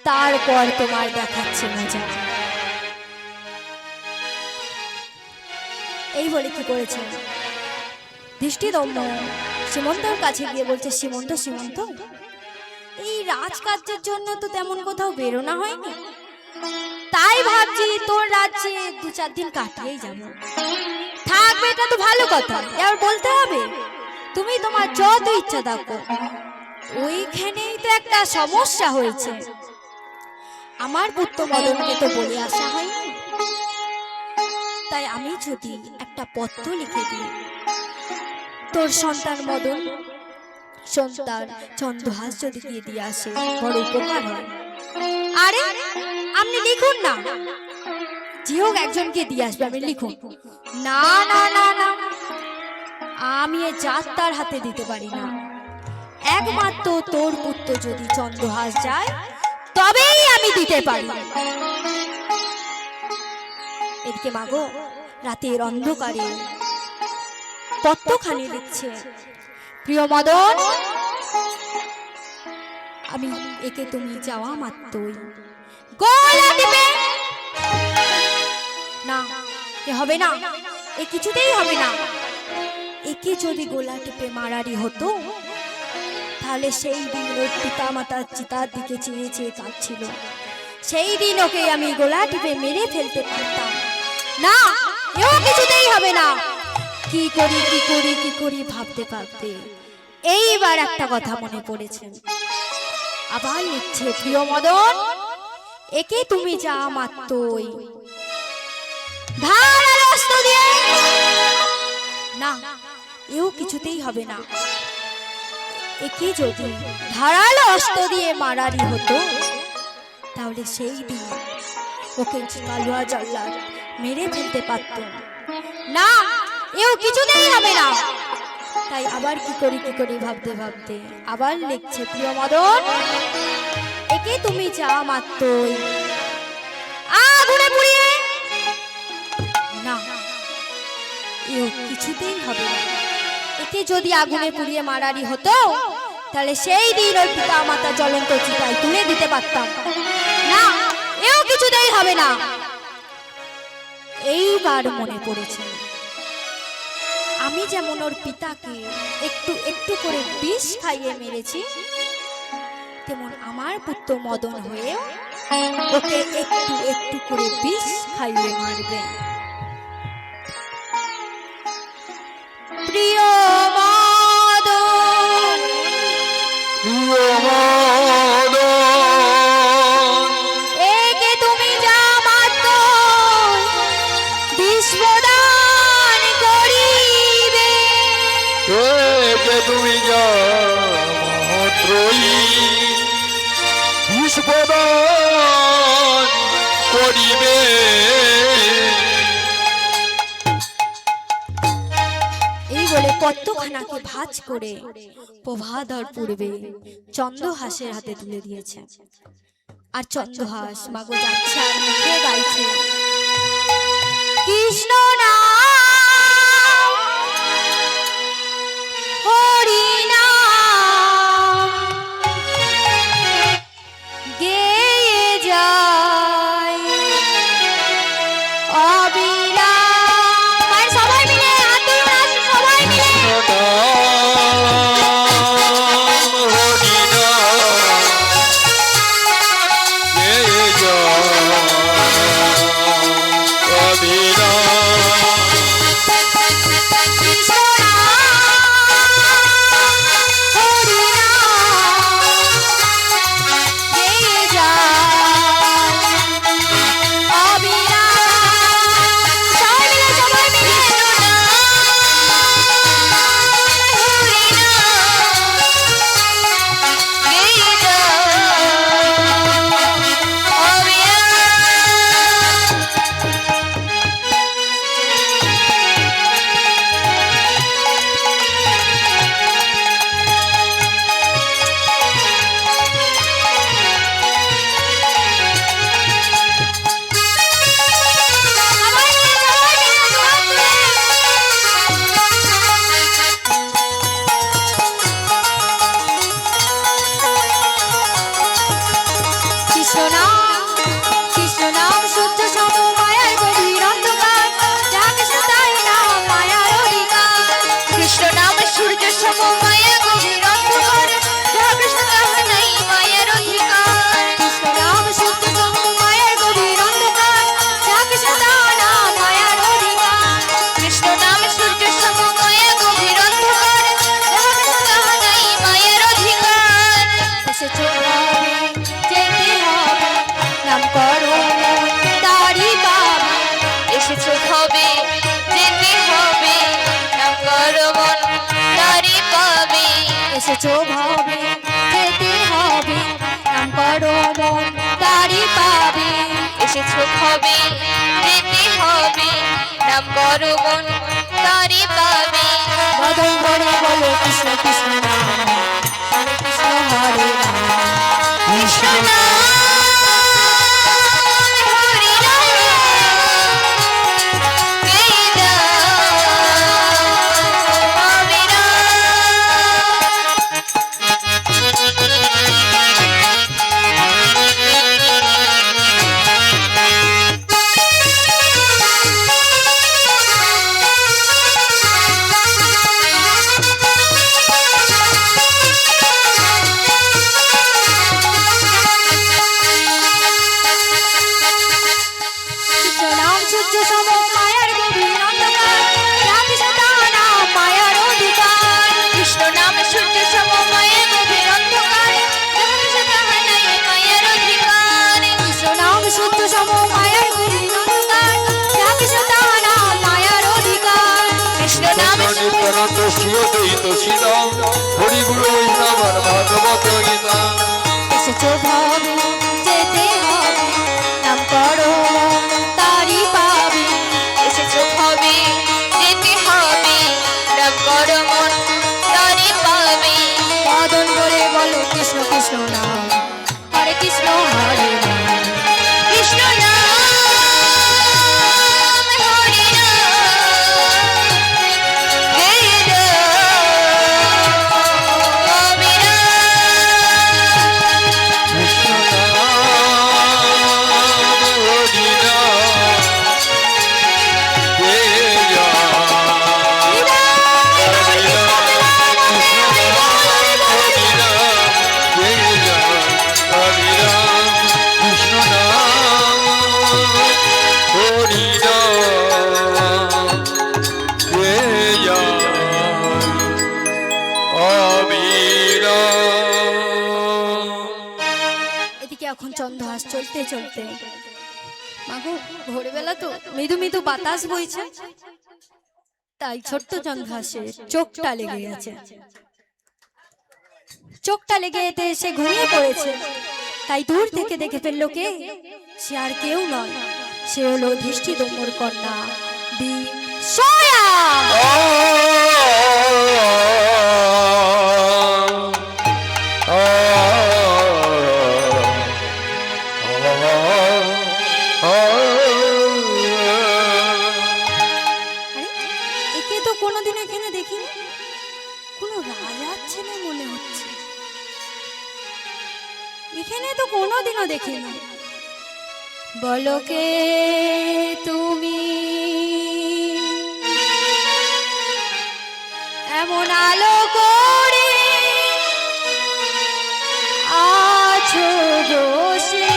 তারপর তোমার দেখাচ্ছে মজা। এই বলে কি করেছে, দৃষ্টিদম্য সীমন্তর কাছে গিয়ে বলছে, সীমন্ত সীমন্ত, এই রাজকার্যের জন্য তো তেমন কোথাও বেরোনো হয়নি, তাই ভাবছি তোর রাজ্যে 2-4 দিন কাটিয়েই যাবো। থাকবে, এটা তো ভালো কথা, এবার বলতে হবে তুমি তোমার যত ইচ্ছা থাকো। ওইখানেই তো একটা সমস্যা হয়েছে, আমার পুত্র মদনকে তো বলে আসা হয়নি, তাই আমি যদি একটা পত্র লিখে দিই, তোর সন্তান মদন সন্তান চন্দ্রহাস যদি গিয়ে দিয়ে আসে, বড় উপকার হয়। আরে আপনি লিখুন না, যে হোক একজনকে দিয়ে আসবে, আমি লিখুন। না না না না, আমি এ যাত্রার হাতে দিতে পারি না, একমাত্র তোর পুত্র যদি চন্দ্রহাস যায় তবেই আমি দিতে পারি। এদিকে মাগো রাতের অন্ধকারে পত্রখানি লিখছে, প্রিয় মদন, আমি একে তুমি যাওয়া মাত্রই গলা টিপে, না এ হবে না, এ কিছুতেই হবে না, একে যদি গোলা টিপে মারারি হতো, তাহলে সেই দিন ওর পিতা মাতার চিতার দিকে চেয়ে চেয়ে কাঁদছিল, সেই দিন ওকে আমি গোলা টিপে মেরে ফেলতে পারতাম না, এও কিছুতেই হবে না। কি করি কি করি কি করি ভাবতে ভাবতে এইবার একটা কথা মনে পড়েছে, আবার লিখছে, প্রিয় মদন, একে তুমি যা মাত্রই ধারালো অস্ত্র দিয়ে, না এও কিছুতেই হবে না, একে যদি ধারালো অস্ত্র দিয়ে মারারি হতো, তাহলে সেই দিন ওকে কালুয়া জল্লাদ মেরে ফেলতে পারত না, এও কিছুতেই হবে না। তাই আবার কি করি ভাবতে ভাবতে আবার লিখছে, প্রিয় মদন, একে তুমি যা মাত্রই আগুনে পুড়িয়ে, না এও কিছুতেই হবে না, একে যদি আগুনে পুড়িয়ে মারারি হতো, তাহলে সেই দিন ওর পিতা মাতা জ্বলন্ত চিতায় তুলে দিতে পারতাম না, এও কিছুতেই হবে না। এইবার মনে পড়েছে, আমি যেমন ওর পিতাকে একটু একটু করে বিষ খাইয়ে মেরেছি, তেমন আমার পুত্র মদন হয়ে ওকে একটু একটু করে বিষ খাইয়ে মারবে। প্রিয় মদন, প্রিয় মদন, একে তুমি যা মাত্র বিষ প্রদান করিবে, একে তুমি যা মাত্রই বিষ প্রদান করিবে। এই বলে পত্রখানাকে ভাঁজ করে প্রভাধর পূর্বে চন্দ্রহাসের হাতে তুলে দিয়েছে। আর চন্দ্রহাস মাগো যাচ্ছে আর মুখে গাইছে, কৃষ্ণ নাম হরি নাম গেয়ে যায় অবিরাম। আর সবাই মিলে হাত তুলুন, আসুন সবাই মিলে। হরিনাম এসেছো ভাবে যেতে হবে নাম করো মন তারি পাবে এসেছো ভাবে যেতে হবে নাম করো মন তারি পাবে বদল করে বলো কৃষ্ণ কৃষ্ণ নাম হরে কৃষ্ণ হরে রাম কৃষ্ণ নাম হরি নাম গেয়ে যাও অবিরাম। কৃষ্ণ নাম সূর্য সম মায়ার গভীর অন্ধকার রাধে সদা নাম মায়ার অধিকার কৃষ্ণ নাম সূর্য সম মায়ের গভীর অন্ধকার যাহার সাথে হয় নাই মায়ের অধিকার কৃষ্ণ নাম সূর্য সম মায়ার গভীর অন্ধকার রাধে সদা নাম মায়ার অধিকার কৃষ্ণ নাম নিত্যানন্দ শ্রীয়দৈত শ্রীরাম হরিগুরু আমার ভাগবত গীতা এসেছো ভাবে যেতে হবে নাম করো তারি পাবে এসেছো ভাবে যেতে হবে নাম করো মন তারি পাবে বদন করে বলো কৃষ্ণ কৃষ্ণ নাম হরে কৃষ্ণ হরে রাম কৃষ্ণ নাম হরি নাম গেয়ে যাও অবিরাম। কৃষ্ণ নাম হরি নাম গেয়ে যা এদিকে এখন চন্দ্রহাস চলতে চলতে মাগো ভোরবেলা তো মৃদু মৃদু বাতাস বইছে তাই ছোট্ট চন্দ্রহাসের চোখটা লেগে গেছে চোখটা লেগে এতে সে ঘুমিয়ে পড়েছে তাই দূর থেকে দেখে ফেললো কে সে আর কেউ নয় সে হলো ধৃষ্টিদম্বর কন্যা বিজয়া আরে একে তো কোনোদিন এখানে দেখিনি কোনো রাজার ছেলে মনে হচ্ছে এখানে তো কোনোদিনও দেখিনি বলো কে তুমি এমন আলো করে আছো বসে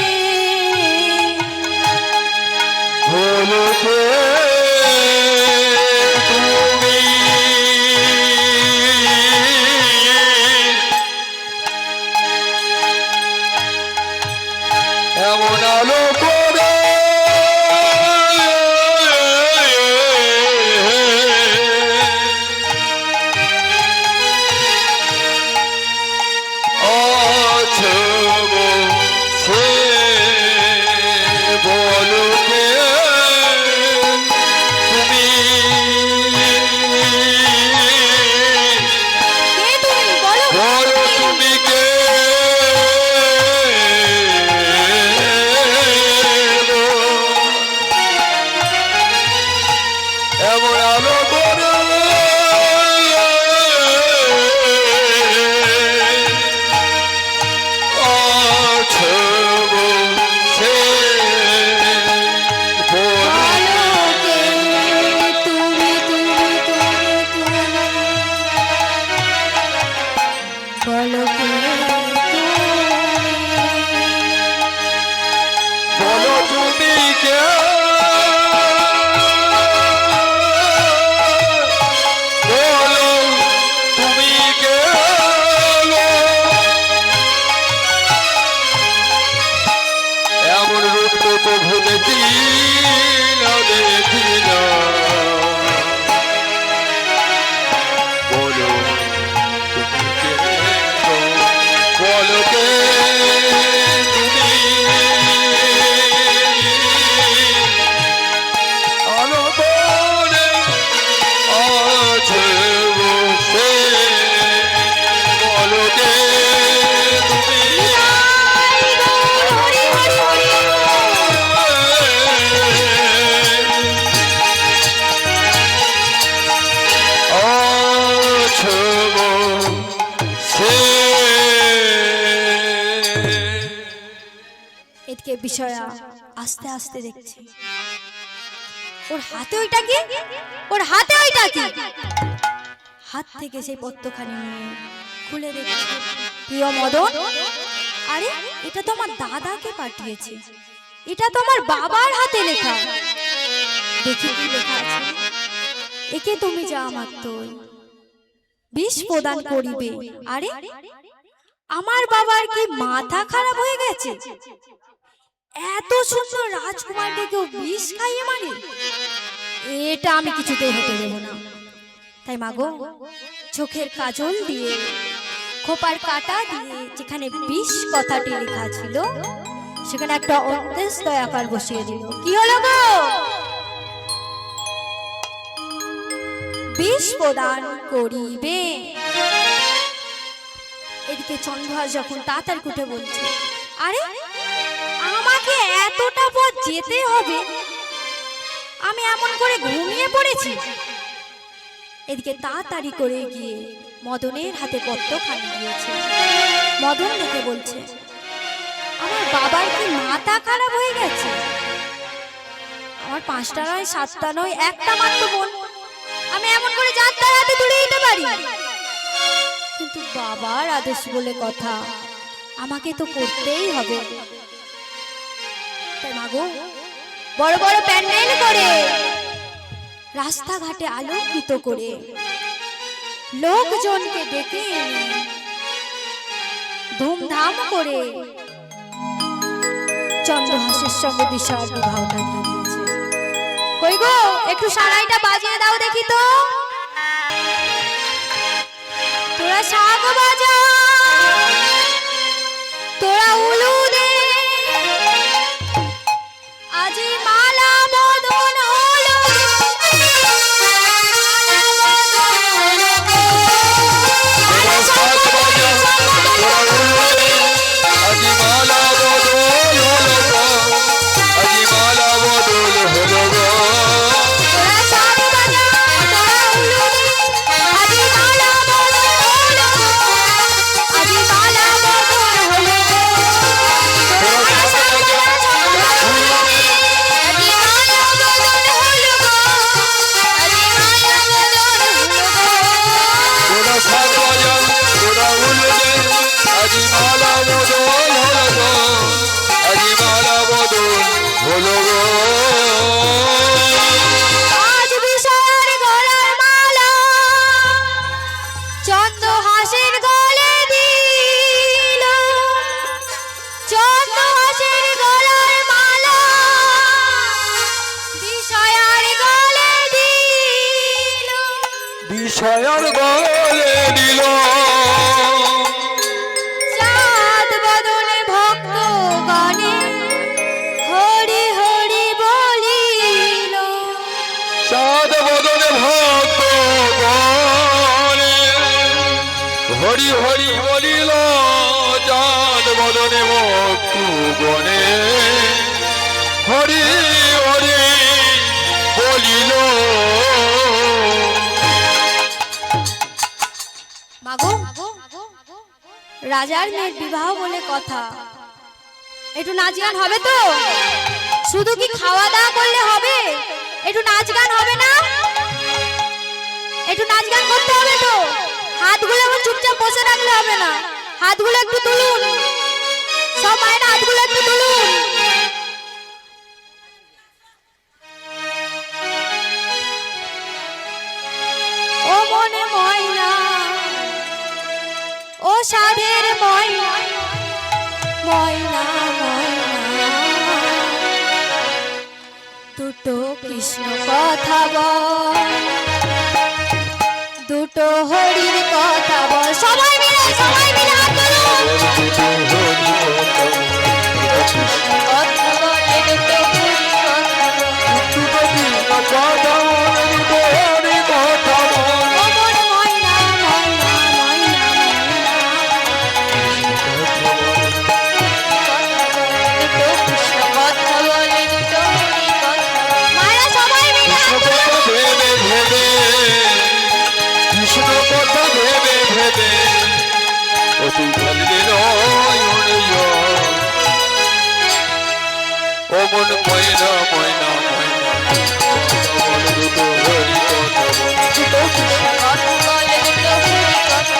বলতে তুমি এমন আলো করে এদিকে বিষয়া আস্তে আস্তে দেখছে ওর হাতে ওইটা কি, ওর হাতে ওইটা কি। হাত থেকে সেই পত্রখানি নিয়ে খুলে দেখছে, প্রিয় মদন, আরে এটা তো আমার দাদাকে পাঠিয়েছে, এটা তো আমার বাবার হাতে লেখা। দেখি কি লেখা আছে, একে তুমি যা আমার তোর বিষ প্রদান করিবে। আরে আমার বাবার কি মাথা খারাপ হয়ে গেছে? এত সুন্দর রাজকুমারকে কেউ বিষ খাইয়ে মারে? এটা আমি কিছুতেই হতে দেব না। তাই মাগো, চোখের কাজল দিয়ে খোপার কাটা দিয়ে যেখানে বিষ কথাটি লেখা ছিল সেখানে একটা অন্ত্যেষ্টিয় আকার বসিয়ে দিল। কি হলো গো? বিষ প্রদান করিবে। এদিকে চন্দ্রহাস যখন তাড়াতাড়ি উঠে বলছে, আরে আমাকে এতটা পথ যেতে হবে, আমি এমন করে ঘুমিয়ে পড়েছি। এদিকে তাড়াতাড়ি করে গিয়ে মদনের হাতে পত্রখানি দিয়েছে। মদন দেখে বলছে, আমার বাবার কি মাথা খারাপ হয়ে গেছে? আমার 5টা নয় 7টা নয় একটা মাত্র বোন, আমি এমন করে যাত্রার হাতে তুলে দিতে পারি? কিন্তু বাবার আদেশ বলে কথা, আমাকে তো করতেই হবে। তাই মাগো, বড় বড় প্যান্ডেল করে রাস্তাঘাটে আলোকিত করে লোকজনকে ডেকে এনে ধুমধাম করে চন্দ্রহাসের সঙ্গে বিষয় বিবাহটা দিয়ে দিয়েছে। কই গো, একটু সারাইটা বাজিয়ে দাও দেখি তো। তোরা শাক বাজা, তোরা উলু দে, আজি মালা বদন হলো, বিষয়ের গলে দিল। চাঁদ বদনে ভক্ত গানে হরি হরি বলিল, চাঁদ বদনে ভক্ত গণে হরি হরি বলিল। চাঁদ বদনে ভক্ত গণে হরি হরি বলিল। মাগো, রাজার মেয়ের বিবাহ বলে কথা, একটু নাচ গান হবে তো? শুধু কি খাওয়া দাওয়া করলে হবে? একটু নাচ গান হবে না? একটু নাচ গান করতে হবে তো? হাতগুলো আমার চুপচাপ বসে রাখলে হবে না, হাতগুলো একটু তুলুন, সব মায়েরা হাতগুলো একটু তুলুন। ও মনে ময়না, ও সাধের ময়না, ময়না ময়না, দুটো কৃষ্ণ কথা বল, দুটো হরির কথা বল। সবাই মিলে হাত তুলুন। কথা বলে দুটো হরির কথা বল। ও মন ময়না ময়না ময়না মায়া, সবাই মিলে হাত তুলুন। কৃষ্ণ কথা ভেবে ভেবে অতি ভালো ও মন ময়না ময়না ময়না কথা বল দুটো হরি কথা বল। দুটো কৃষ্ণ কথা বলে দুটো হরি কথা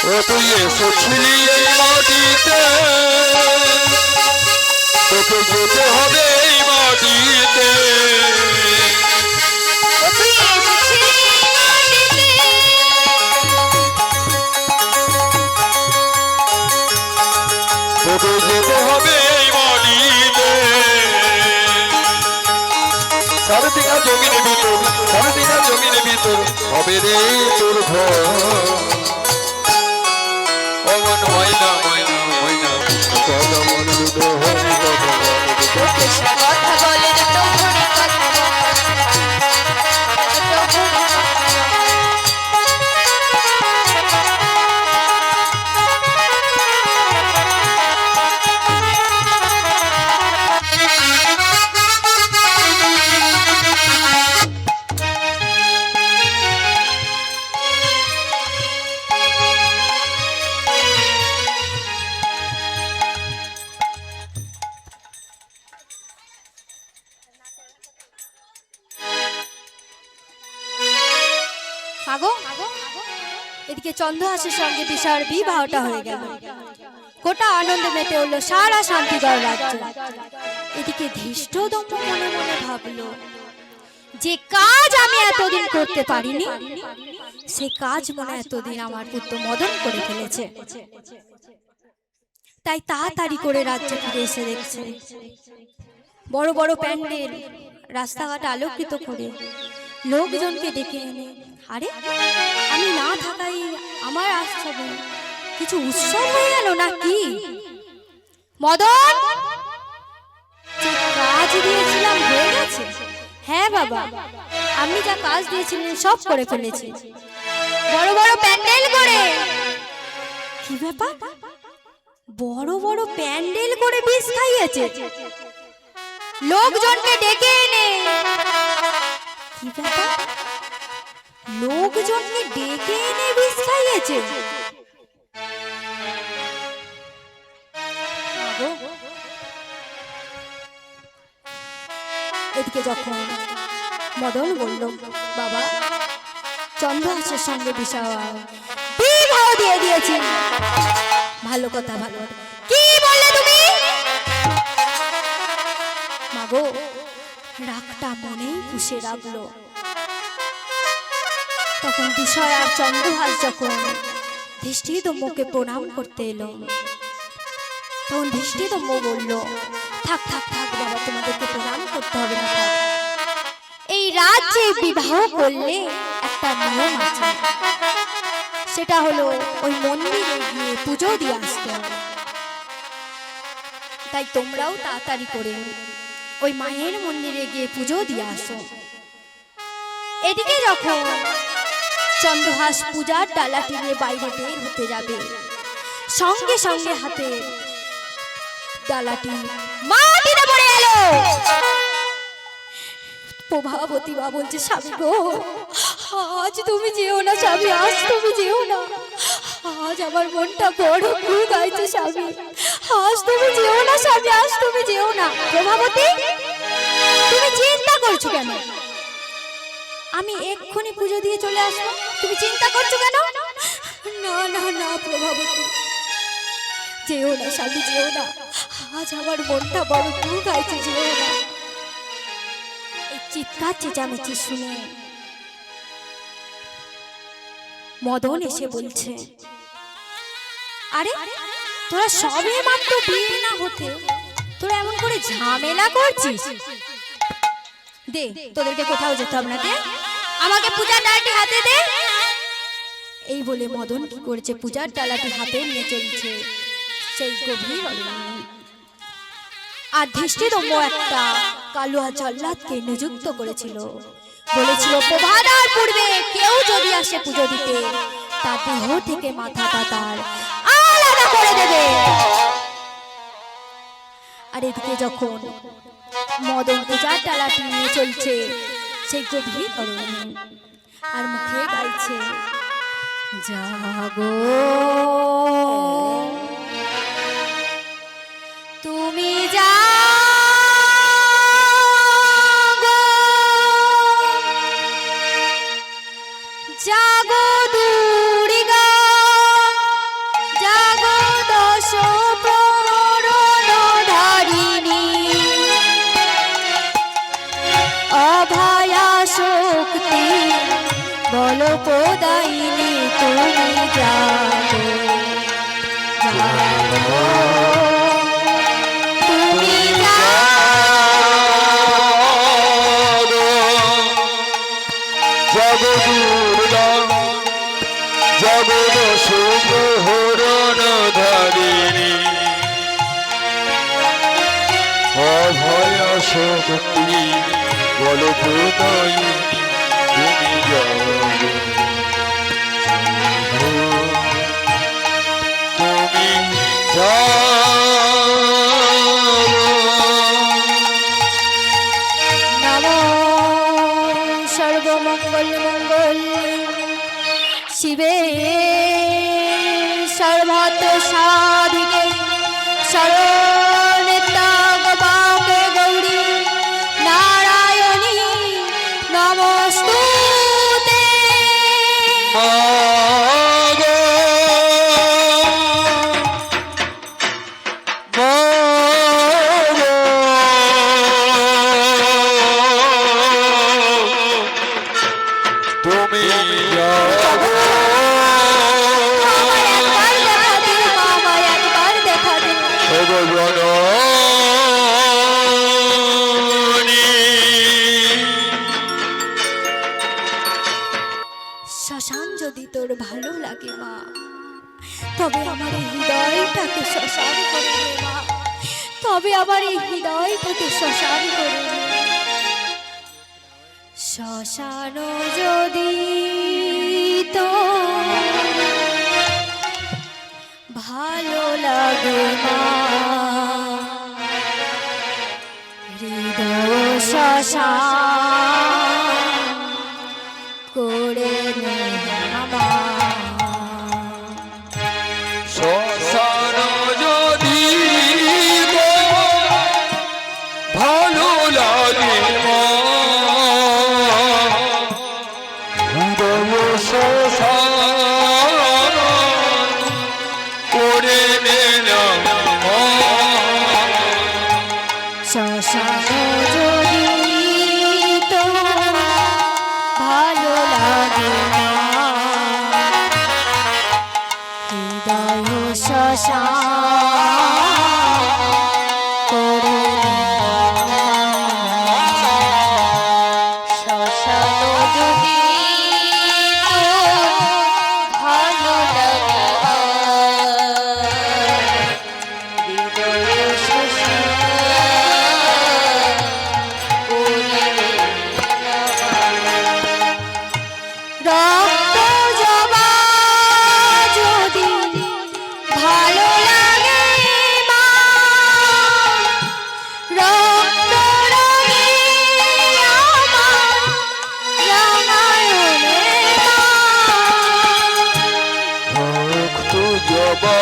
ও তুই এসেছিলি এই মাটিতে, তোকে যেতে হবে এই মাটিতে। ও তুই এসেছিলি মাটিতে তোকে যেতে হবে এই মাটিতে। সাড়ে তিনা জমির ভিতর, সাড়ে তিনা জমির ভিতর হবে রে তোর ঘর। ও মন ময়না ময়না ময়না কথা বল দুটো হরি কথা বল। দুটো কৃষ্ণ কথা বলে দুটো হরি কথা বলে দুটো হরি আগো এদিকে চন্দ্রহাসের সঙ্গে দিশার বিবাহটা হয়ে গেল, গোটা আনন্দে মেতে উঠল সারা শান্তিগড় রাজ্য। এদিকে ধৃষ্টদম্ভ মনে মনে ভাবলো, যে কাজ আমি এতদিন করতে পারিনি সে কাজ মনে এতদিন আমার পুত্র মদন করে ফেলেছে। তাই তাড়াতাড়ি করে রাজ্যে ফিরে এসে দেখছে বড় বড় প্যান্ডেল, রাস্তাঘাট আলোকিত করে লোকজনকে ডেকে এনে, আরে আমি না থাকাই আমার আশ্রমে কিছু উৎসব হয়ে গেল নাকি? মদন, যে কাজ দিয়েছিলাম হয়ে গেছে? হ্যাঁ বাবা, আমি যা কাজ দিয়েছিলেন সব করে ফেলেছি, বড় বড় প্যান্ডেল করে। কি ব্যাপার, বড় বড় প্যান্ডেল করে বিষ খাইয়েছে, লোকজনকে ডেকে এনে। কি ব্যাপার, লোকজনকে ডেকে এনে বিষ খাইয়েছে? এদিকে যখন মদন বলল, বাবা চন্দ্রহাসের সঙ্গে বিবাহ দিয়ে দিয়েছি। ভালো কথা, ভালো কথা। কি বললে তুমি? মাগো, রাগটা মনেই পুষে রাখলো। তখন বিষয় আর চন্দ্রহাস যখন ধৃষ্টদম্ভকে প্রণাম করতে এলো, তখন ধৃষ্টদম্ভ বলল, থাক থাক থাক বাবা, তোমাদেরকে প্রণাম করতে হবে না। এই রাজ্যে বিবাহ করলে একটা নিয়ম আছে, সেটা হলো ওই মন্দিরে গিয়ে পুজো দিয়ে আসতে হবে। তাই তোমরাও তাড়াতাড়ি করে ওই মায়ের মন্দিরে গিয়ে পুজো দিয়ে আসো। এদিকে যখন চন্দ্রহাস পূজার ডালাটি নিয়ে বাইরে বের হতে যাবে, সঙ্গে সঙ্গে হাতে ডালাটি মাটিতে পড়ে এলো। প্রভাবতী মা বলছে, স্বামী গো, আজ তুমি যেও না স্বামী, আজ তুমি যেও না, আজ আমার মনটা বড় খুব গাইছে স্বামী, আজ তুমি যেও না স্বামী, আজ তুমি যেও না। প্রভাবতী, তুমি চিন্তা করছো কেন? আমি এক্ষুনি পুজো দিয়ে চলে আসবো, তুমি চিন্তা করছো কেন? না না না প্রভাবতী, যেও না স্বামী, যেও না, আজ আমার মনটা বড় খুব গাইছে, যেও না। এই চিৎকার চেঁচামেচি শুনে মদন এসে বলছে, আরে তোরা সবে মাত্র বিয়ে না হতে তোরা এমন করে ঝামেলা করছিস? দে, তোদেরকে কোথাও যেতে হবে না, দে আমাকে পূজার ডালাটি হাতে দে। এই বলে মদন কি করেছে, পূজার ডালাটি হাতে নিয়ে চলছে সেই গভীর অরণ্যে। আর ধৃষ্টদম্ভ একটা কালুয়া জল্লাদকে নিযুক্ত করেছিল। বলেছিল প্রভাদার পূর্বে কেউ যদি আসে পুজো দিতে, তার দেহ থেকে মাথাটা তার আলাদা করে দেবে। আর এদিকে যখন মদন পূজার ডালাটি নিয়ে চলছে সেই গভীর অরণ্যে, আর মুখে গাইছে জাগো তুমি জাগো, জাগো দুর্গা, জাগো দশ প্রহরণধারিণী, অভয়া শক্তি বল প্রদায়িনী, তুমি জাগো জাগো, তুমি জাগো দুর্গা, জাগো দশ প্রহরণধারিণী, অভয়া শক্তি বল প্রদায়িনী, তুমি জাগো তুমি নমো সর্বমঙ্গল মঙ্গল শিবে সর্বত্র সাধিকে শরণ্যে গৌরী নারায়ণী নমস্তুতে। তুমি আমায় একবার দেখা দিন। শ্মশান যদি তোর ভালো লাগে মা, তবে আমার এই হৃদয়টাকে শ্মশান করে দে মা, তবে আমার এই হৃদয়টাকে শ্মশান করে দে। শ্মশান যদি তো ভালো লাগে মা, হৃদয় শ্মশান করে নে আমার। শ্মশান যদি ভালো লাগে হৃদয় শ্মশান করে নে না। শ্মশান যদি তো ভালো লাগে না, হৃদয় শ্মশান করে নে না। শ্মশান যদি ভালো লাগে হৃদয় শ্মশান করে রক্ত জবা যদি ভালো লাগে মা, রক্ত রঙে আমার রামায়ণে মা। ভক্ত জবা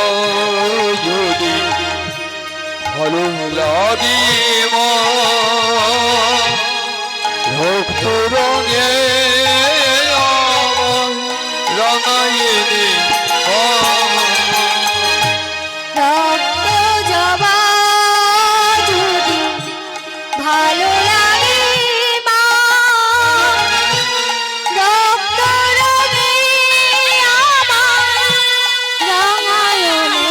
যদি ভালো লাগে মা, ভক্ত রঙে আমার রামায়ণে মা। রক্ত জবা যদি ভালো লাগে মা, রক্ত রঙে আমার রামায়ণে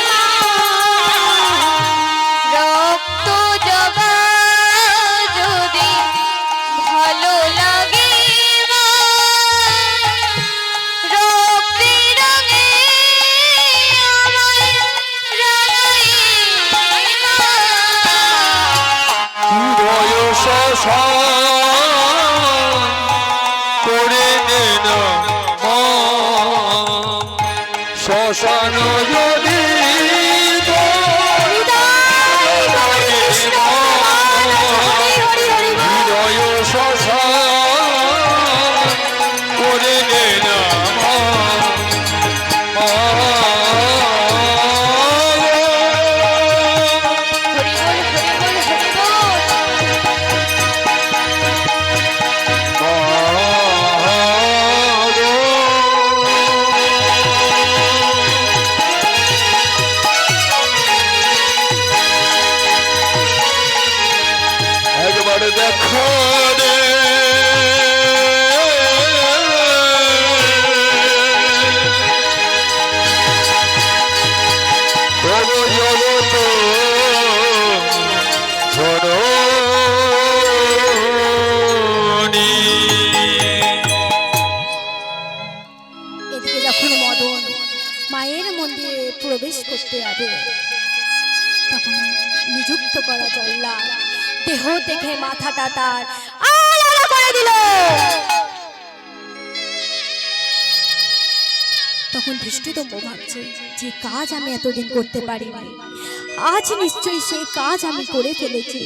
মা। রক্ত জবা যদি ভালো লাগে রক্তের প্রদীপ হৃদয় গৌরী কৃষ্ণ হরি হরি হরি বল। হৃদয় শ্মশান করে নে না হরি বল হরি বল হরি বল। একবার দেখো রে প্রভু জগত জননী। এদিকে যখন মদন মায়ের মন্দিরে প্রবেশ করতে যাবে তখন নিযুক্ত করা চল্লা দেহ দেখে মাথাটা তার আলাদা করে দিল। তখন ধৃষ্টদ্যম্ব ভাবছে যে কাজ আমি এতদিন করতে পারিনি, আজ নিশ্চয়ই সেই কাজ আমি করে ফেলেছি,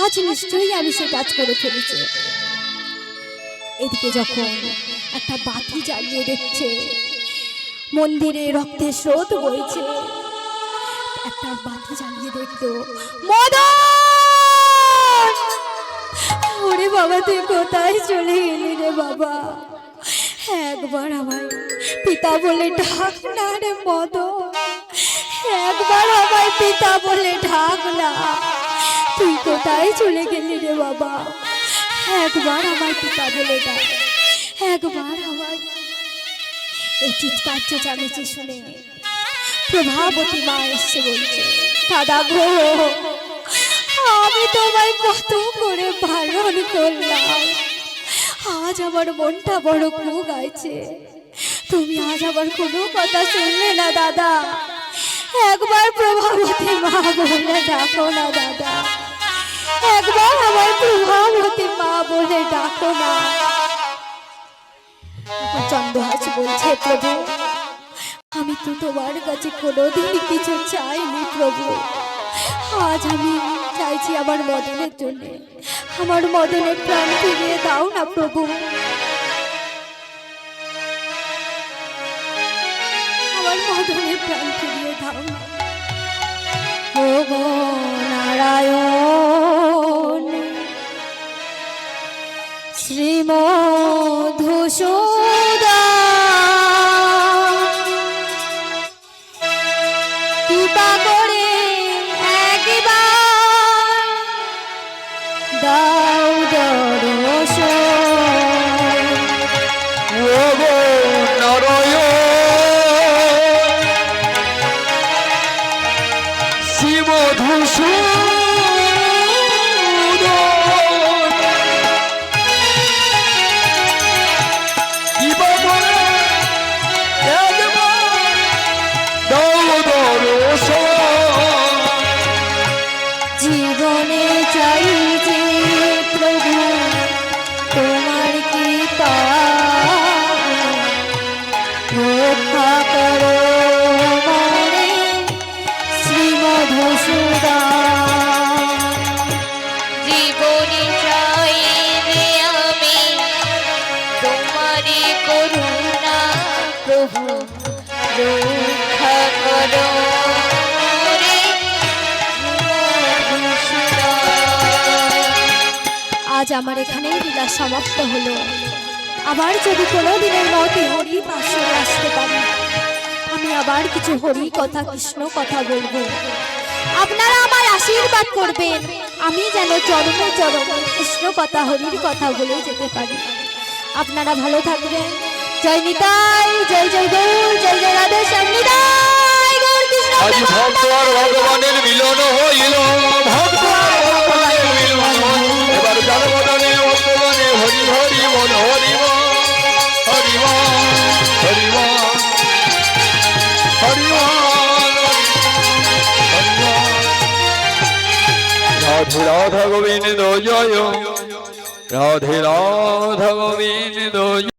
আজ নিশ্চয়ই আমি সেই কাজ করে ফেলেছি। এদিকে যখন একটা বাতি জ্বালিয়ে দেখছে মন্দিরে রক্তের স্রোত বইছে, একটা বাতি জ্বালিয়ে দেখতো মদন, ওরে বাবা তুই কোথায় চলে গেলি রে বাবা, একবার আমায় পিতা বলে ডাক না রে মদন, একবার আমায় পিতা বলে ডাক না, তুই কোথায় চলে গেলি রে বাবা, একবার আমায় পিতা বলে ডাক, একবার আমায়। এই চিৎকার চেঁচামেচি শুনে প্রভাবতী মা এসে বলছে দাদা গো, আমি তোমায় কত করে বারণ করলাম, আজ আমার মনটা বড় খুব গাইছে, তুমি আজ আবার কোনো কথা শুনলে না দাদা, একবার প্রভাবতী মা বলে ডাকো না দাদা, একবার আমার প্রভাবতী মা বলে ডাকো না। চন্দ্রহাস বলছে প্রভু আমি তো তোমার কাছে কোনোদিন কিছু চাইনি প্রভু, আজ আমি চাইছি আমার মদনের জন্য, আমার মদনের প্রাণ ফিরিয়ে দাও না প্রভু, আমার মদনের প্রাণ ফিরিয়ে দাও না। ও গো নারায়ণ শ্রীমধুসূদন কৃপা করে একবার দাও দর্শন। ও গো নারায়ণ শ্রীমধুসূদন কৃপা করে একবার দাও দর্শন। জীবনে চাই যে প্রভু তোমার কৃপা, রক্ষা করো মনে শ্রীমধুসূদন। জীবনে চাই রে আমি তোমারি করুণা প্রভু, রক্ষা করো রে মধুসূদন। আজ আমার এখানেই লীলা সমাপ্ত হলো, আবার যদি কোনো দিনের মতে হরি পাশে আসতে পারি আমি আবার কিছু হরি কথা কৃষ্ণ কথা বলবো, আপনারা আমার আশীর্বাদ করবেন আমি যেন চরমে চরম কৃষ্ণ কথা হরির কথা বলে যেতে পারি। আপনারা ভালো থাকবেন। জয় নিতাই, জয় জয় গৌর, জয় জয় রাধে শ্যাম, নিতাই গৌর কৃষ্ণ। আজ ভক্ত আর ভগবানের মিলন হইল, ভক্ত আর ভগবানের মিলন হইল। এবার জনগণে ভগবানে হরি হরি বল, হরি বল, হরি বল, হরি বল, হরি বল, হরি বল। রাধে রাধা গোবিন্দ জয়, রাধে রাধা গোবিন্দ জয়।